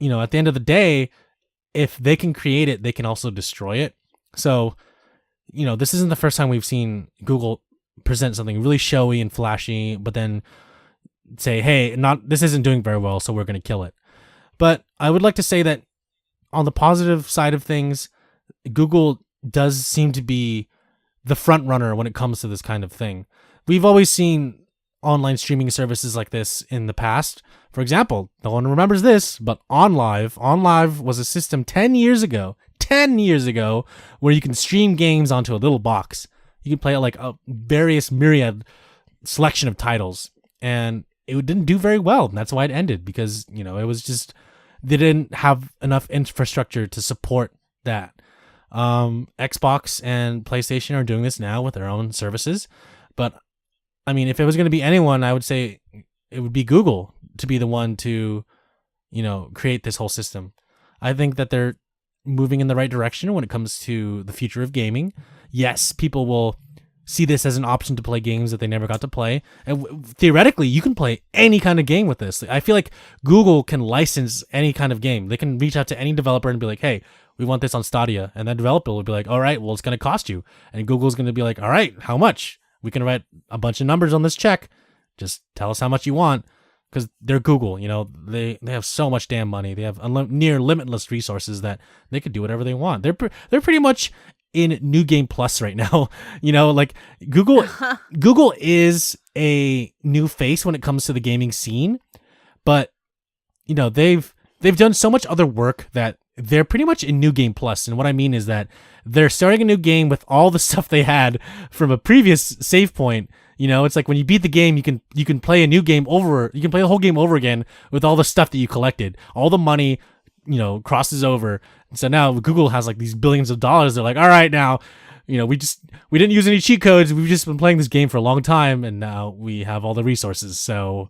at the end of the day, if they can create it, they can also destroy it. So this isn't the first time we've seen Google present something really showy and flashy, but then say, hey, this isn't doing very well, so we're going to kill it. But I would like to say that on the positive side of things, Google does seem to be the front runner when it comes to this kind of thing. We've always seen online streaming services like this in the past. For example, no one remembers this, but OnLive was a system 10 years ago, where you can stream games onto a little box. You can play like a various myriad selection of titles, and it didn't do very well. And that's why it ended, because, it was just, they didn't have enough infrastructure to support that. Xbox and PlayStation are doing this now with their own services, but I mean, if it was going to be anyone, I would say it would be Google to be the one to, create this whole system. I think that they're moving in the right direction when it comes to the future of gaming. Yes, people will see this as an option to play games that they never got to play. And theoretically, you can play any kind of game with this. I feel like Google can license any kind of game. They can reach out to any developer and be like, hey, we want this on Stadia. And that developer will be like, all right, well, it's going to cost you. And Google's going to be like, all right, how much? We can write a bunch of numbers on this check. Just tell us how much you want. Because they're Google, they have so much damn money. They have near limitless resources that they could do whatever they want. They're pretty much in New Game Plus right now. Like Google is a new face when it comes to the gaming scene, but they've done so much other work that they're pretty much in New Game Plus. And what I mean is that they're starting a new game with all the stuff they had from a previous save point. It's like when you beat the game, you can play a new game over. You can play the whole game over again with all the stuff that you collected. All the money, crosses over. And so now Google has like these billions of dollars. They're like, all right, now, we didn't use any cheat codes. We've just been playing this game for a long time, and now we have all the resources. So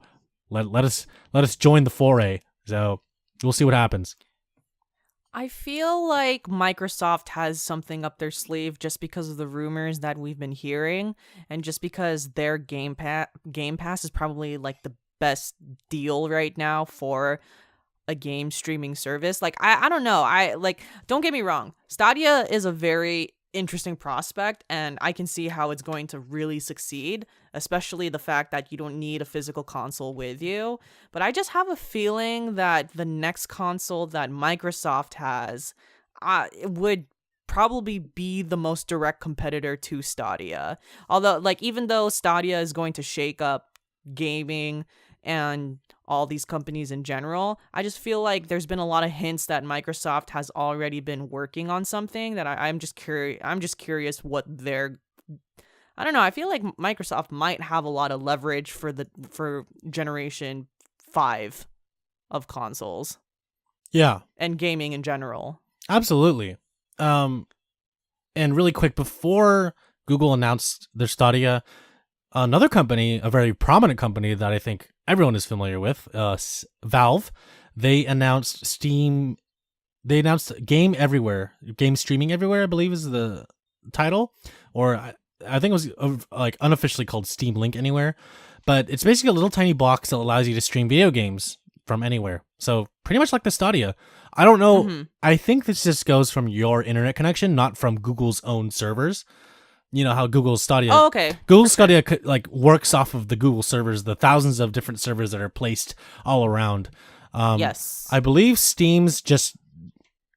let us join the foray. So we'll see what happens. I feel like Microsoft has something up their sleeve just because of the rumors that we've been hearing, and just because their Game Pass is probably like the best deal right now for a game streaming service. Like, I don't know. Don't get me wrong. Stadia is a very interesting prospect, and I can see how it's going to really succeed, especially the fact that you don't need a physical console with you. But I just have a feeling that the next console that Microsoft has it would probably be the most direct competitor to Stadia. Although, even though Stadia is going to shake up gaming and all these companies in general, I just feel like there's been a lot of hints that Microsoft has already been working on something that I'm just curious what they're. I don't know. I feel like Microsoft might have a lot of leverage for generation 5 of consoles. Yeah, and gaming in general. Absolutely. And really quick, before Google announced their Stadia, another company, a very prominent company that I think everyone is familiar with, Valve, they announced Game Everywhere, Game Streaming Everywhere, I believe is the title, or I think it was like unofficially called Steam Link Anywhere, but it's basically a little tiny box that allows you to stream video games from anywhere. So pretty much like the Stadia. I don't know. Mm-hmm. I think this just goes from your internet connection, not from Google's own servers. You know how Google's Stadia. Oh, okay. Google's Stadia works off of the Google servers, the thousands of different servers that are placed all around. Yes. I believe Steam's just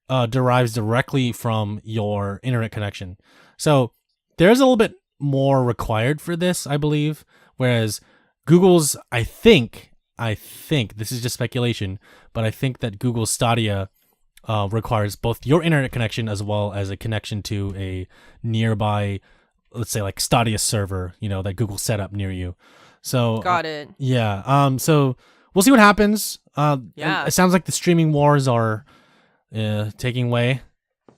derives directly from your internet connection. So there's a little bit more required for this, I believe. Whereas Google's, I think this is just speculation, but I think that Google's Stadia requires both your internet connection as well as a connection to a nearby, let's say like Stadia server, that Google set up near you. So got it. Yeah. So we'll see what happens. Yeah. It sounds like the streaming wars are taking way.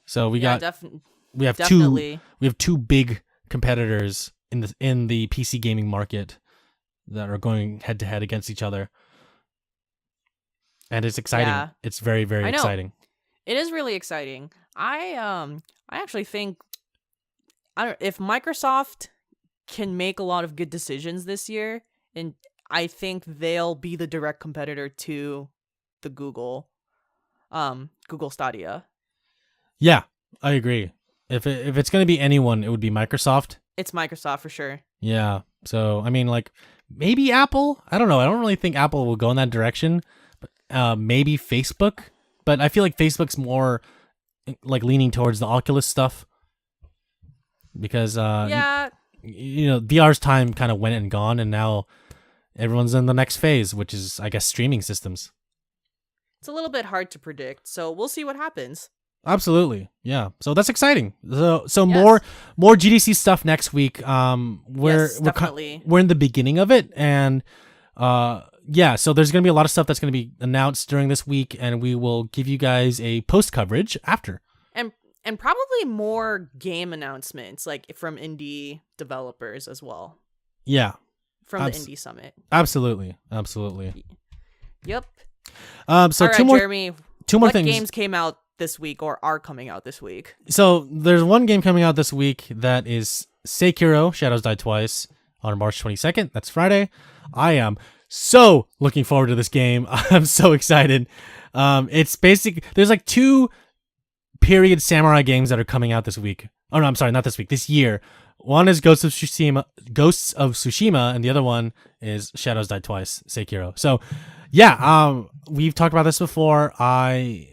So we have definitely. two big competitors in the PC gaming market that are going head to head against each other. And it's exciting. Yeah. It's very, very exciting. It is really exciting. I actually think if Microsoft can make a lot of good decisions this year, and I think they'll be the direct competitor to the Google Stadia. Yeah, I agree. If it's going to be anyone, it would be Microsoft. It's Microsoft for sure. Yeah. So I mean, like maybe Apple. I don't know. I don't really think Apple will go in that direction. But maybe Facebook. But I feel like Facebook's more like leaning towards the Oculus stuff because Yeah, VR's time kind of went and gone, and now everyone's in the next phase, which is I guess streaming systems. it's a little bit hard to predict, so we'll see what happens. Absolutely, yeah. So that's exciting. So Yes. more GDC stuff next week. Yes, definitely. We're in the beginning of it, and yeah. So there's gonna be a lot of stuff that's gonna be announced during this week, and we will give you guys a post coverage after. And probably more game announcements, like from indie developers as well, Yeah, from the Indie Summit. absolutely. Yep. So All right, two more Jeremy, things. games came out this week or are coming out this week? So there's one game coming out this week that is Sekiro: Shadows Die Twice on March 22nd. That's Friday. I am so looking forward to this game. I'm so excited. It's there's like two period samurai games that are coming out this week. Oh no, I'm sorry, not this week. This year. One is Ghosts of Tsushima, and the other one is Shadows Die Twice, Sekiro. So, yeah, we've talked about this before. I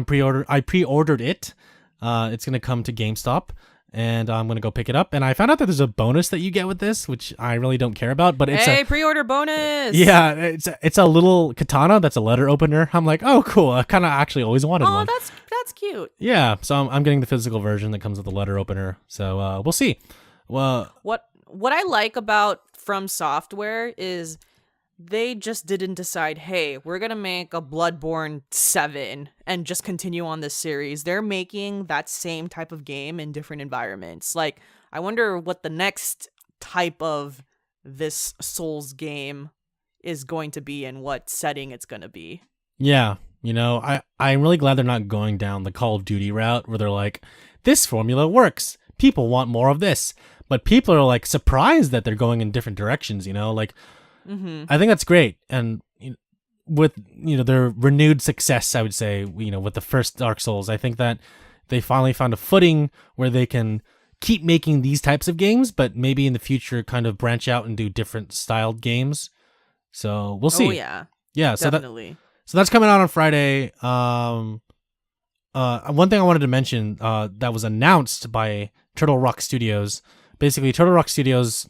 pre-ordered it. It's gonna come to GameStop, and I'm gonna go pick it up. And I found out that there's a bonus that you get with this, which I really don't care about. But it's pre-order bonus. Yeah, it's a little katana that's a letter opener. I'm like, oh, cool. I kind of actually always wanted one. Oh, that's cute. Yeah, so I'm getting the physical version that comes with the letter opener. So we'll see. Well, What I like about From Software is they just didn't decide, hey, we're gonna make a Bloodborne 7 and just continue on this series. They're making that same type of game in different environments. Like, I wonder what the next type of this Souls game is going to be and what setting it's gonna be. yeah, I'm really glad they're not going down the Call of Duty route where they're like, this formula works. People want more of this. But people are like surprised that they're going in different directions, like I think that's great. And with their renewed success, I would say, with the first Dark Souls, I think that they finally found a footing where they can keep making these types of games, but maybe in the future kind of branch out and do different styled games. So we'll see. Oh yeah. Yeah, Definitely. So that's coming out on Friday. One thing I wanted to mention that was announced by Turtle Rock Studios. Basically, Turtle Rock Studios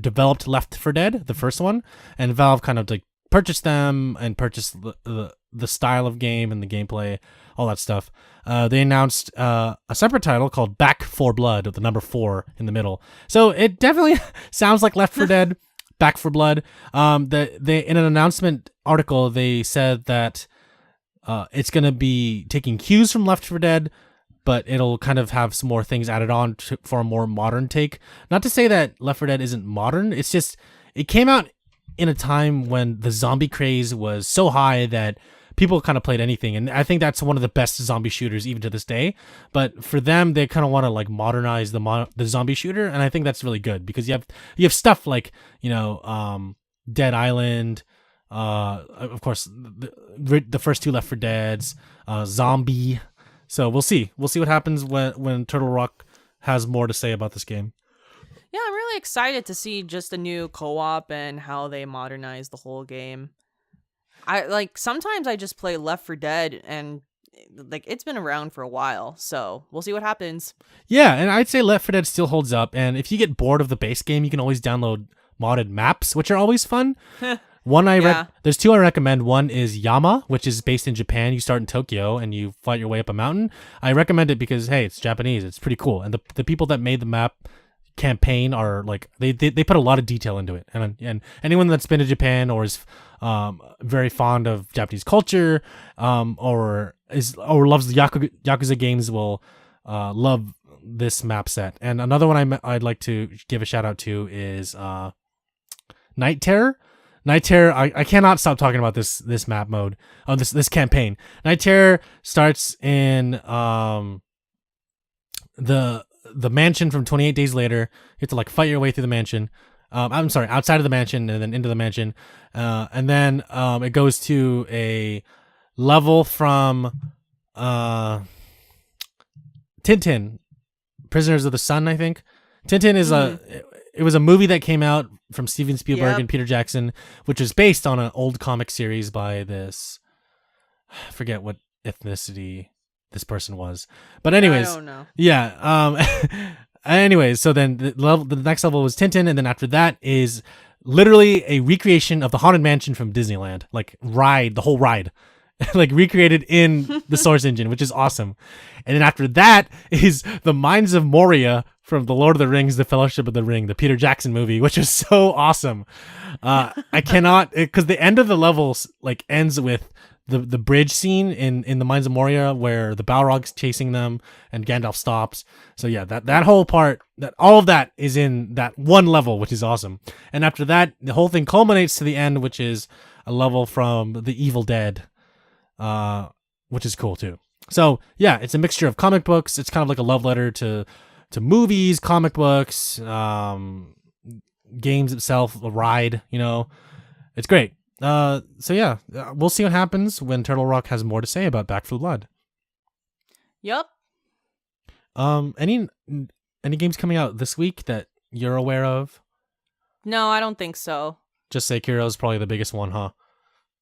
developed Left 4 Dead, the first one, and Valve kind of like purchased them and purchased the style of game and the gameplay, all that stuff. They announced a separate title called Back 4 Blood, with the number 4 in the middle. So it definitely sounds like Left 4 Dead, Back 4 Blood. They in an announcement article, they said that it's going to be taking cues from Left 4 Dead, but it'll kind of have some more things added on for a more modern take. Not to say that Left 4 Dead isn't modern. It's just, it came out in a time when the zombie craze was so high that people kind of played anything. And I think that's one of the best zombie shooters even to this day. But for them, they kind of want to like modernize the zombie shooter. And I think that's really good because you have stuff like, Dead Island, of course, the first two Left 4 Deads, Zombie. So we'll see. We'll see what happens when Turtle Rock has more to say about this game. Yeah, I'm really excited to see just a new co-op and how they modernize the whole game. Sometimes I just play Left 4 Dead and like it's been around for a while, so we'll see what happens. Yeah, and I'd say Left 4 Dead still holds up, and if you get bored of the base game, you can always download modded maps, which are always fun. There's two I recommend. One is Yama, which is based in Japan. You start in Tokyo and you fight your way up a mountain. I recommend it because hey, it's Japanese. It's pretty cool, and the people that made the map campaign are like they put a lot of detail into it, and anyone that's been to Japan or is very fond of Japanese culture or loves the Yakuza games will love this map set. And another one I'd like to give a shout out to is Night Terror. Night Terror, I cannot stop talking about this map mode. This campaign. Night Terror starts in the mansion from 28 Days Later. You have to like fight your way through the mansion. I'm sorry, outside of the mansion and then into the mansion. And then it goes to a level from Tintin, Prisoners of the Sun, I think. Tintin is it was a movie that came out from Steven Spielberg Yep. and Peter Jackson, which is based on an old comic series by this, I forget what ethnicity this person was. But anyways, I don't know. yeah. Anyways, so then the next level was Tintin, and then after that is literally a recreation of the Haunted Mansion from Disneyland, like the whole ride. Like recreated in the Source engine, which is awesome. And then after that is the Mines of Moria from The Lord of the Rings, The Fellowship of the Ring, the Peter Jackson movie, which is so awesome. I cannot, because the end of the levels like ends with the bridge scene in the Mines of Moria where the Balrog's chasing them and Gandalf stops. So yeah, that whole part, all of that is in that one level, which is awesome. And after that, the whole thing culminates to the end, which is a level from The Evil Dead, which is cool too. So yeah, it's a mixture of comic books. It's kind of like a love letter to movies, comic books, games itself, a ride. It's great. So yeah, we'll see what happens when Turtle Rock has more to say about Back 4 Blood. Yep. Any games coming out this week that you're aware of? No, I don't think so. Just Sekiro's probably the biggest one, huh?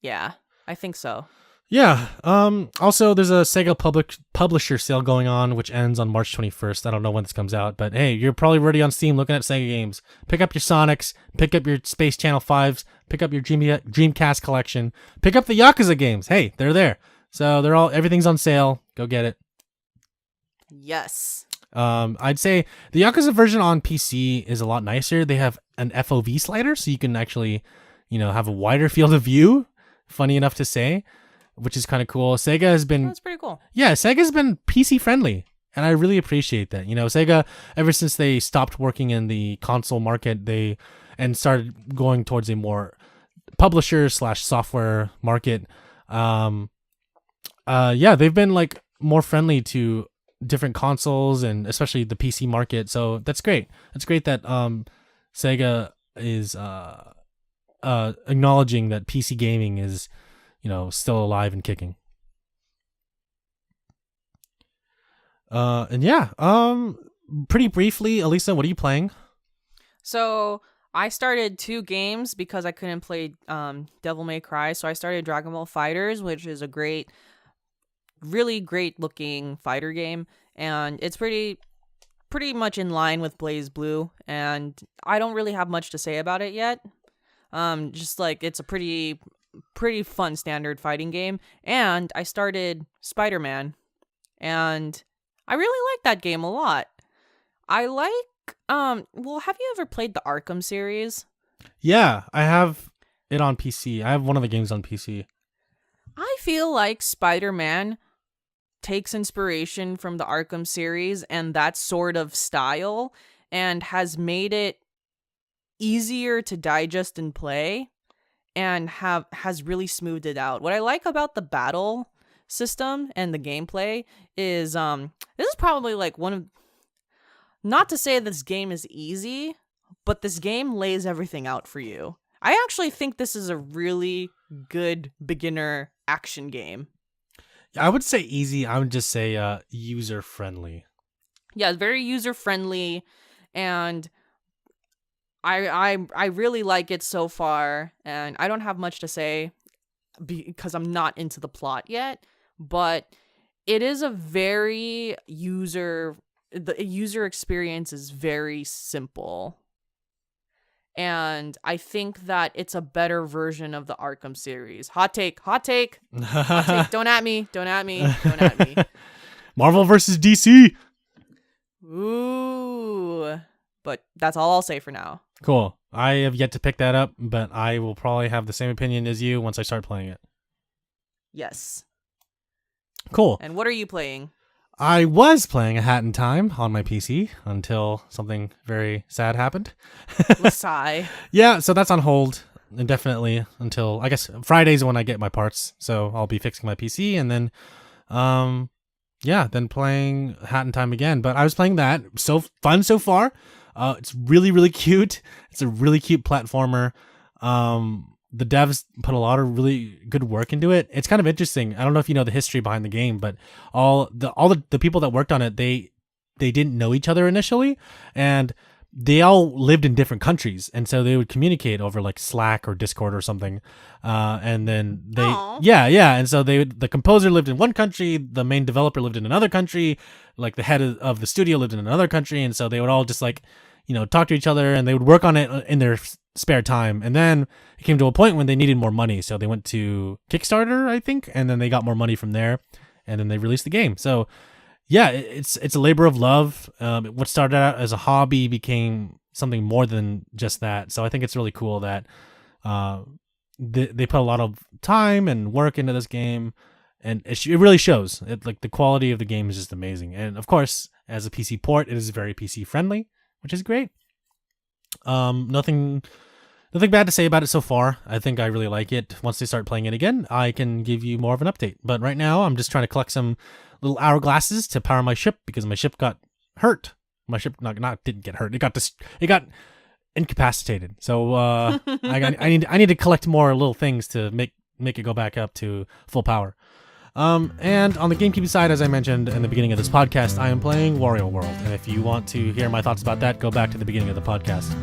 Yeah, I think so. Yeah. Also, there's a Sega publisher sale going on, which ends on March 21st. I don't know when this comes out, but hey, you're probably already on Steam looking at Sega games. Pick up your Sonics, pick up your Space Channel 5s, pick up your Dreamcast collection, pick up the Yakuza games. Hey, they're there. So everything's on sale. Go get it. Yes. I'd say the Yakuza version on PC is a lot nicer. They have an FOV slider, so you can actually, have a wider field of view. Funny enough to say, which is kind of cool. Sega has been... That's pretty cool. Yeah, Sega's been PC friendly, and I really appreciate that. Sega, ever since they stopped working in the console market, and started going towards a more publisher/software market. They've been like more friendly to different consoles and especially the PC market. So that's great. It's great that Sega is acknowledging that PC gaming is, still alive and kicking. Pretty briefly, Alyssa, what are you playing? So I started 2 games because I couldn't play Devil May Cry. So I started Dragon Ball FighterZ, which is a really great looking fighter game. And it's pretty much in line with Blaze Blue. And I don't really have much to say about it yet. Just like it's a pretty fun standard fighting game. And I started Spider-Man, and I really like that game a lot. I like have you ever played the Arkham series? Yeah, I have it on PC. I have one of the games on PC. I feel like Spider-Man takes inspiration from the Arkham series and that sort of style and has made it easier to digest and play, and has really smoothed it out. What I like about the battle system and the gameplay is this is probably like one of, not to say this game is easy, but this game lays everything out for you. I actually think this is a really good beginner action game. I would say easy. I would just say user friendly. Yeah, very user friendly, and I really like it so far, and I don't have much to say because I'm not into the plot yet, but it is the user experience is very simple. And I think that it's a better version of the Arkham series. Hot take. Hot take. Don't at me. Marvel versus DC. Ooh. But that's all I'll say for now. Cool. I have yet to pick that up, but I will probably have the same opinion as you once I start playing it. Yes. Cool. And what are you playing? I was playing A Hat in Time on my PC until something very sad happened. Sigh. Yeah, so that's on hold indefinitely until, I guess, Fridays when I get my parts. So I'll be fixing my PC and then, then playing Hat in Time again. But I was playing that. So fun so far. It's really, really cute. It's a really cute platformer. The devs put a lot of really good work into it. It's kind of interesting. I don't know if you know the history behind the game, but all the people that worked on it, they didn't know each other initially, and they all lived in different countries, and so they would communicate over like Slack or Discord or something. And then and so the composer lived in one country, the main developer lived in another country, like the head of the studio lived in another country, and so they would all just like, talk to each other, and they would work on it in their spare time. And then it came to a point when they needed more money, so they went to Kickstarter, I think, and then they got more money from there, and then they released the game. So yeah, it's a labor of love. What started out as a hobby became something more than just that. So I think it's really cool that they put a lot of time and work into this game, and it really shows. Like the quality of the game is just amazing. And of course, as a PC port, it is very PC friendly, which is great. Nothing bad to say about it so far. I think I really like it. Once they start playing it again, I can give you more of an update. But right now, I'm just trying to collect some little hourglasses to power my ship, because my ship got hurt. My ship didn't get hurt. It got incapacitated. So I need to collect more little things to make it go back up to full power. And on the GameCube side, as I mentioned in the beginning of this podcast, I am playing Wario World. And if you want to hear my thoughts about that, go back to the beginning of the podcast.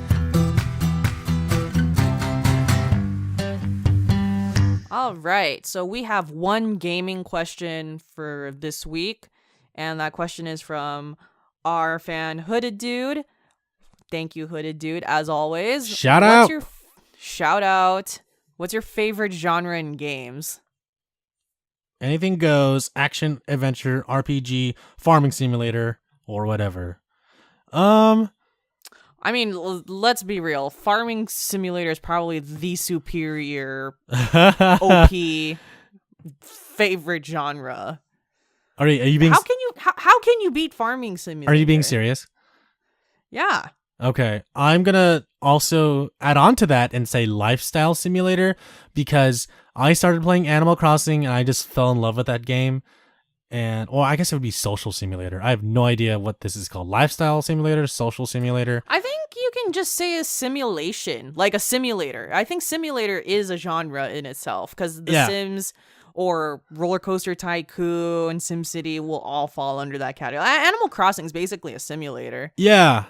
All right, so we have one gaming question for this week, and that question is from our fan Hooded Dude. Thank you, Hooded Dude, as always. Shout out. What's your favorite genre in games? Anything goes, action, adventure, RPG, farming simulator, or whatever. I mean, let's be real. Farming Simulator is probably the superior OP favorite genre. Are you being? How can you beat Farming Simulator? Are you being serious? Yeah. Okay, I'm gonna also add on to that and say lifestyle simulator, because I started playing Animal Crossing and I just fell in love with that game. Or I guess it would be social simulator. I have no idea what this is called. Lifestyle simulator, social simulator. I think you can just say a simulation, like a simulator. I think simulator is a genre in itself, because The Sims or Roller Coaster Tycoon, SimCity will all fall under that category. Animal Crossing is basically a simulator. Yeah.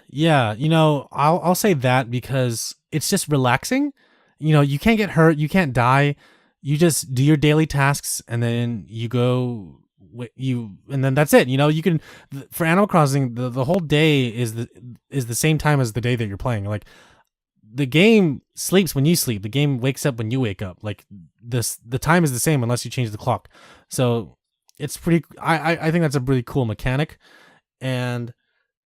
I'll say that because it's just relaxing. You can't get hurt, you can't die. You just do your daily tasks, and then you go. And then that's it. You can, for Animal Crossing, the whole day is the same time as the day that you're playing. Like, the game sleeps when you sleep. The game wakes up when you wake up. Like, the time is the same unless you change the clock. So it's pretty. I think that's a really cool mechanic, and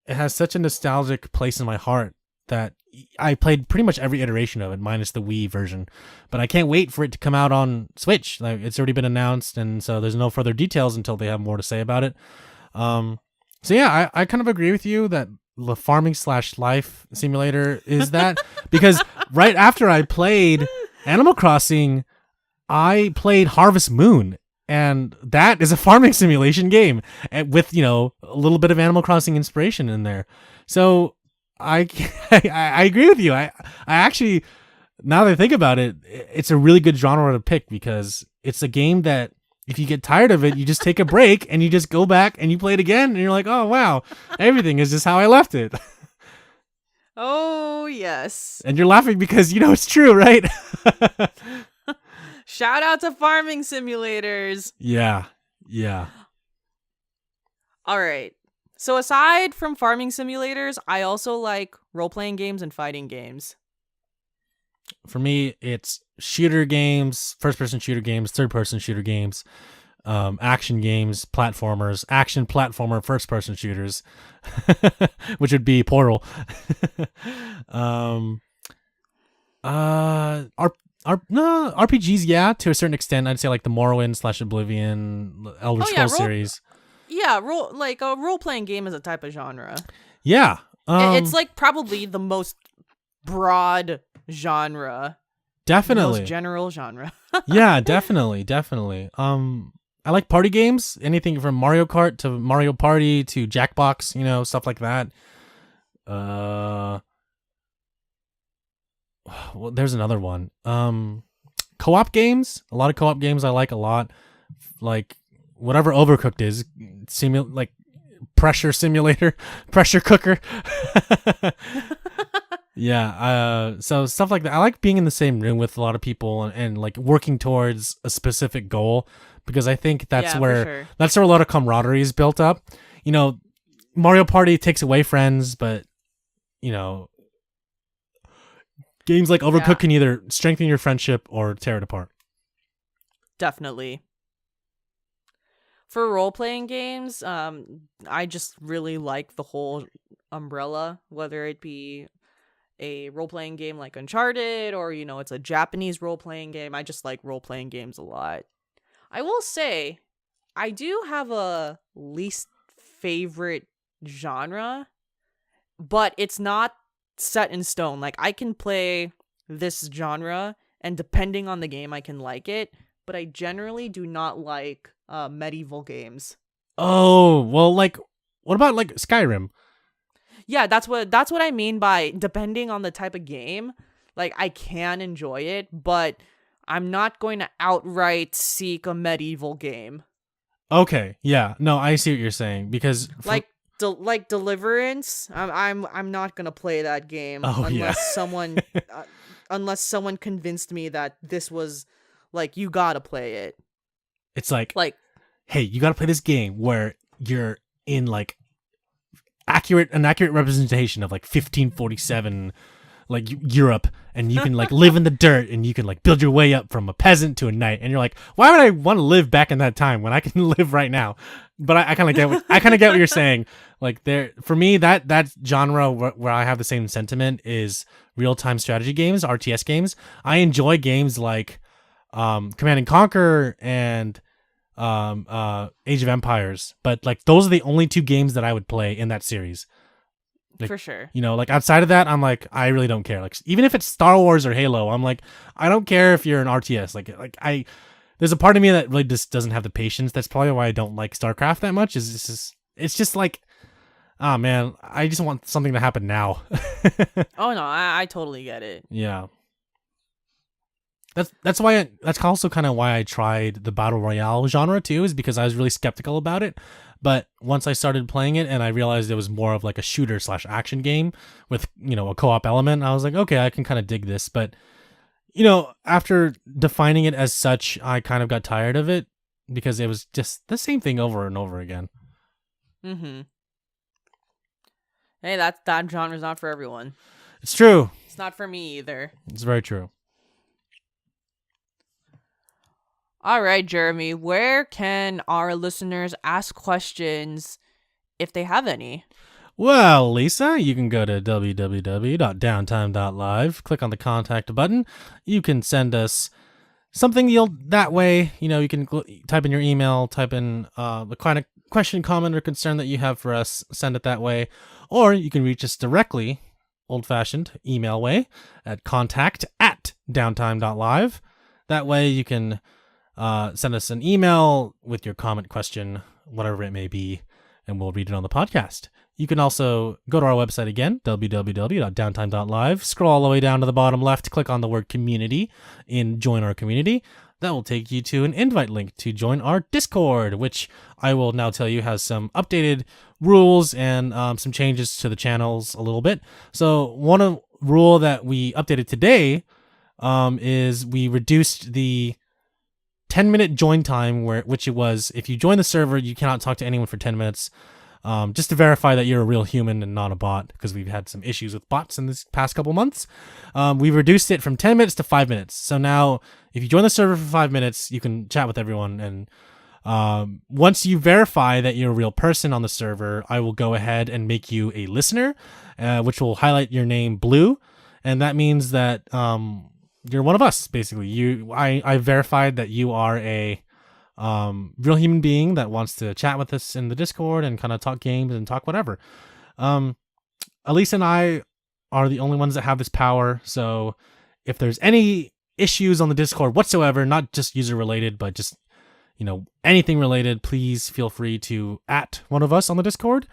it has such a nostalgic place in my heart that I played pretty much every iteration of it, minus the Wii version. But I can't wait for it to come out on Switch. Like, it's already been announced, and so there's no further details until they have more to say about it. So yeah, I kind of agree with you that the farming / life simulator is that, because right after I played Animal Crossing, I played Harvest Moon, and that is a farming simulation game, and with a little bit of Animal Crossing inspiration in there. So I agree with you. I actually, now that I think about it, it's a really good genre to pick, because it's a game that if you get tired of it, you just take a break and you just go back and you play it again, and you're like, oh wow, everything is just how I left it. Oh yes. And you're laughing because it's true, right? Shout out to farming simulators. Yeah. All right. So aside from farming simulators, I also like role-playing games and fighting games. For me, it's shooter games, first-person shooter games, third-person shooter games, action games, platformers, action platformer, first-person shooters, which would be Portal. RPGs, yeah, to a certain extent. I'd say like the Morrowind / Oblivion, Elder Scrolls series. Yeah, a role-playing game is a type of genre. Yeah. It's like probably the most broad genre. Definitely. Most general genre. Yeah, definitely. I like party games. Anything from Mario Kart to Mario Party to Jackbox, stuff like that. Well, there's another one. Co-op games. A lot of co-op games I like a lot. Like whatever Overcooked is, like pressure simulator, pressure cooker. Yeah, so stuff like that. I like being in the same room with a lot of people and like working towards a specific goal because I think Yeah, for sure. that's where a lot of camaraderie is built up. You know, Mario Party takes away friends, but you know, games like Yeah, Overcooked can either strengthen your friendship or tear it apart. definitely. For role playing games, I just really like the whole umbrella, whether it be a role playing game like Uncharted or, it's a Japanese role playing game. I just like role playing games a lot. I will say, I do have a least favorite genre, but it's not set in stone. Like, I can play this genre, and depending on the game, I can like it, but I generally do not like medieval games. Oh, well, like, what about like Skyrim? Yeah, that's what I mean by depending on the type of game. Like, I can enjoy it, but I'm not going to outright seek a medieval game. Okay, yeah, no, I see what you're saying because Like Deliverance. I'm not gonna play that game oh yeah, unless someone convinced me that this was like you gotta play it. it's like, Like, hey, you got to play this game where you're in like an accurate representation of like 1547 like Europe, and you can like live in the dirt and you can like build your way up from a peasant to a knight, and you're like, why would I want to live back in that time when I can live right now? But I kind of get what you're saying. Like, there, for me, that genre where I have the same sentiment is real time strategy games, RTS games. I enjoy games like Command and Conquer and Age of Empires, but like those are the only two games that I would play in that series. Like, for sure. like outside of that, I'm like, I really don't care. Like, even if it's Star Wars or Halo, I'm like, I don't care if you're an RTS. There's a part of me that really just doesn't have the patience. That's probably why I don't like StarCraft that much. It's just like, oh man, I just want something to happen now. Oh no, I totally get it. Yeah. That's also kind of why I tried the battle royale genre too, is because I was really skeptical about it. But once I started playing it and I realized it was more of like a shooter / action game with, a co-op element, I was like, okay, I can kind of dig this. But, after defining it as such, I kind of got tired of it because it was just the same thing over and over again. Mm-hmm. Hey, that genre's not for everyone. It's true. It's not for me either. It's very true. All right, Jeremy, where can our listeners ask questions if they have any? Well, Lisa, you can go to www.downtime.live, click on the contact button. You can send us something that way, you can type in your email, type in the kind of question, comment, or concern that you have for us, send it that way. Or you can reach us directly, old-fashioned email way, at contact@downtime.live. That way you can send us an email with your comment, question, whatever it may be, and we'll read it on the podcast. You can also go to our website again, www.downtime.live, scroll all the way down to the bottom left, click on the word community in join our community. That will take you to an invite link to join our Discord, which I will now tell you has some updated rules and some changes to the channels a little bit. So one rule that we updated today is we reduced the 10-minute join time, which it was, if you join the server, you cannot talk to anyone for 10 minutes, just to verify that you're a real human and not a bot, because we've had some issues with bots in this past couple months. We reduced it from 10 minutes to 5 minutes. So now, if you join the server for 5 minutes, you can chat with everyone. And once you verify that you're a real person on the server, I will go ahead and make you a listener, which will highlight your name blue. And that means that you're one of us, basically. I verified that you are a real human being that wants to chat with us in the Discord and kind of talk games and talk whatever. Alyssa and I are the only ones that have this power, so if there's any issues on the Discord whatsoever, not just user related, but just anything related, please feel free to @one of us on the Discord.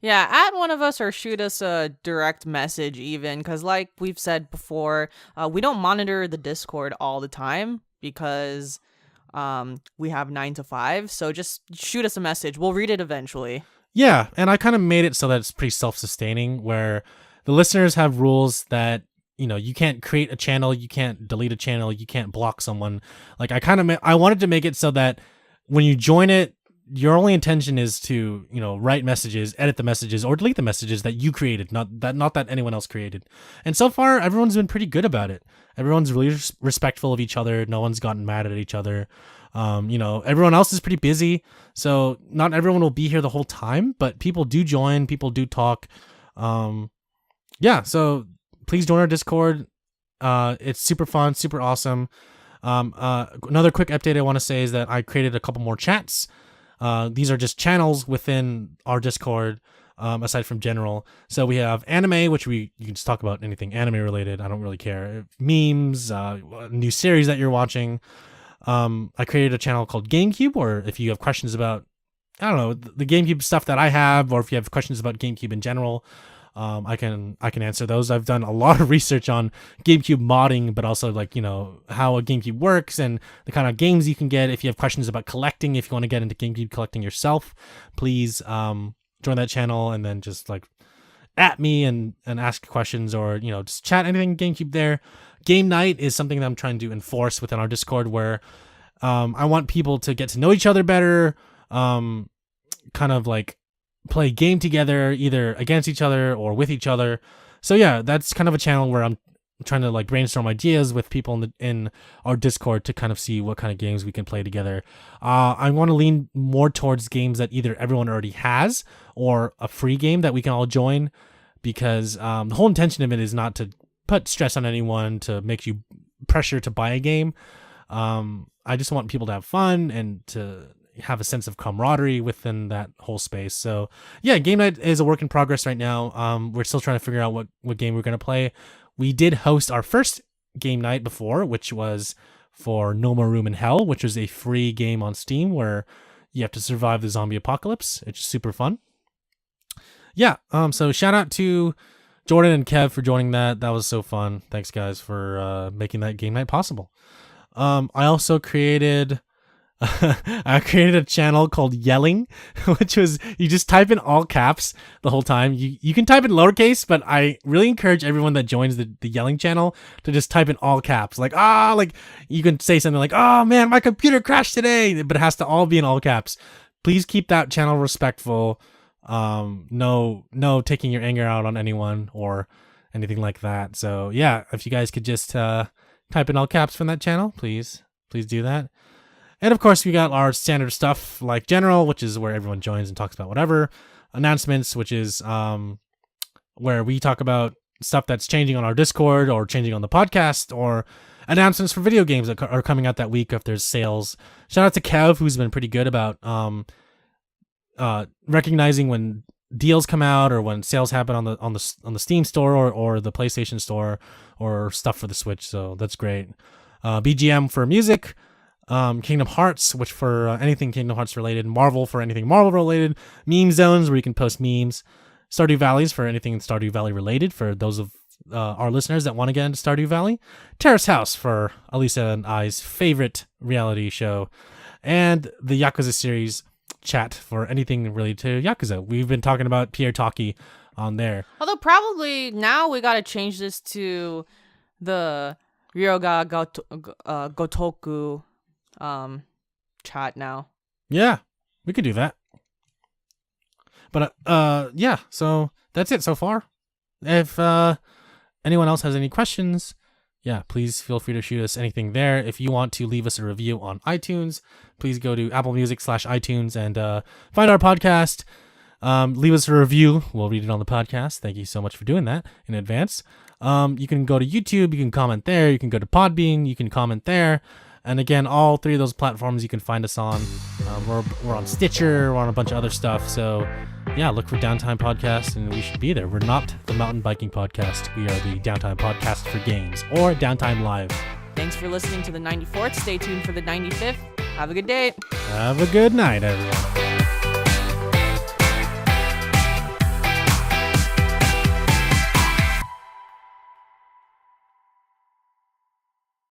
Yeah, at one of us or shoot us a direct message even, because like we've said before, we don't monitor the Discord all the time because we have 9 to 5. So just shoot us a message. We'll read it eventually. Yeah, and I kind of made it so that it's pretty self-sustaining, where the listeners have rules that, you can't create a channel, you can't delete a channel, you can't block someone. Like I wanted to make it so that when you join it, your only intention is to, write messages, edit the messages, or delete the messages that you created, not that anyone else created. And so far, everyone's been pretty good about it. Everyone's really respectful of each other. No one's gotten mad at each other. Everyone else is pretty busy, so not everyone will be here the whole time, but people do join, people do talk. So please join our Discord. It's super fun, super awesome. Another quick update I want to say is that I created a couple more chats. These are just channels within our Discord, aside from general. So we have anime, which you can just talk about anything anime related. I don't really care. Memes, new series that you're watching. I created a channel called GameCube, or if you have questions about, I don't know, the GameCube stuff that I have, or if you have questions about GameCube in general, I can answer those. I've done a lot of research on GameCube modding, but also how a GameCube works and the kind of games you can get. If you have questions about collecting, if you want to get into GameCube collecting yourself, please join that channel and then just at me and ask questions, or just chat anything GameCube there. Game night is something that I'm trying to enforce within our Discord, where I want people to get to know each other better, play game together, either against each other or with each other. So yeah, that's kind of a channel where I'm trying to brainstorm ideas with people in our Discord to kind of see what kind of games we can play together. I want to lean more towards games that either everyone already has or a free game that we can all join, because the whole intention of it is not to put stress on anyone, to make you pressure to buy a game. I just want people to have fun and to have a sense of camaraderie within that whole space. So yeah, game night is a work in progress right now. We're still trying to figure out what game we're going to play. We did host our first game night before, which was for No More Room in Hell, which was a free game on Steam where you have to survive the zombie apocalypse. It's super fun. Yeah, so shout out to Jordan and Kev for joining that. That was so fun. Thanks, guys, for making that game night possible. I also created a channel called Yelling, which was, you just type in all caps the whole time. You can type in lowercase, but I really encourage everyone that joins the Yelling channel to just type in all caps. You can say something like, "Oh man, my computer crashed today," but it has to all be in all caps. Please keep that channel respectful. No taking your anger out on anyone or anything like that. So yeah, if you guys could just type in all caps from that channel, please do that. And of course, we got our standard stuff like general, which is where everyone joins and talks about whatever. Announcements, which is where we talk about stuff that's changing on our Discord or changing on the podcast, or announcements for video games that are coming out that week if there's sales. Shout out to Kev, who's been pretty good about recognizing when deals come out or when sales happen on the Steam store or the PlayStation store or stuff for the Switch. So that's great. BGM for music. Kingdom Hearts, which for anything Kingdom Hearts related, Marvel for anything Marvel related, meme zones where you can post memes, Stardew Valleys for anything Stardew Valley related for those of our listeners that want to get into Stardew Valley, Terrace House for Alyssa and I's favorite reality show, and the Yakuza series chat for anything related to Yakuza. We've been talking about Pierre Taki on there. Although probably now we got to change this to the Ryoga Gotoku chat now. Yeah, we could do that. But yeah, so that's it so far. If anyone else has any questions, yeah, please feel free to shoot us anything there. If you want to leave us a review on iTunes, please go to Apple Music /iTunes and find our podcast. Leave us a review. We'll read it on the podcast. Thank you so much for doing that in advance. You can go to YouTube. You can comment there. You can go to Podbean. You can comment there. And again, all three of those platforms you can find us on. We're on Stitcher. We're on a bunch of other stuff. So yeah, look for Downtime Podcast and we should be there. We're not the mountain biking podcast. We are the Downtime Podcast for games, or Downtime.Live. Thanks for listening to the 94th. Stay tuned for the 95th. Have a good day. Have a good night, everyone.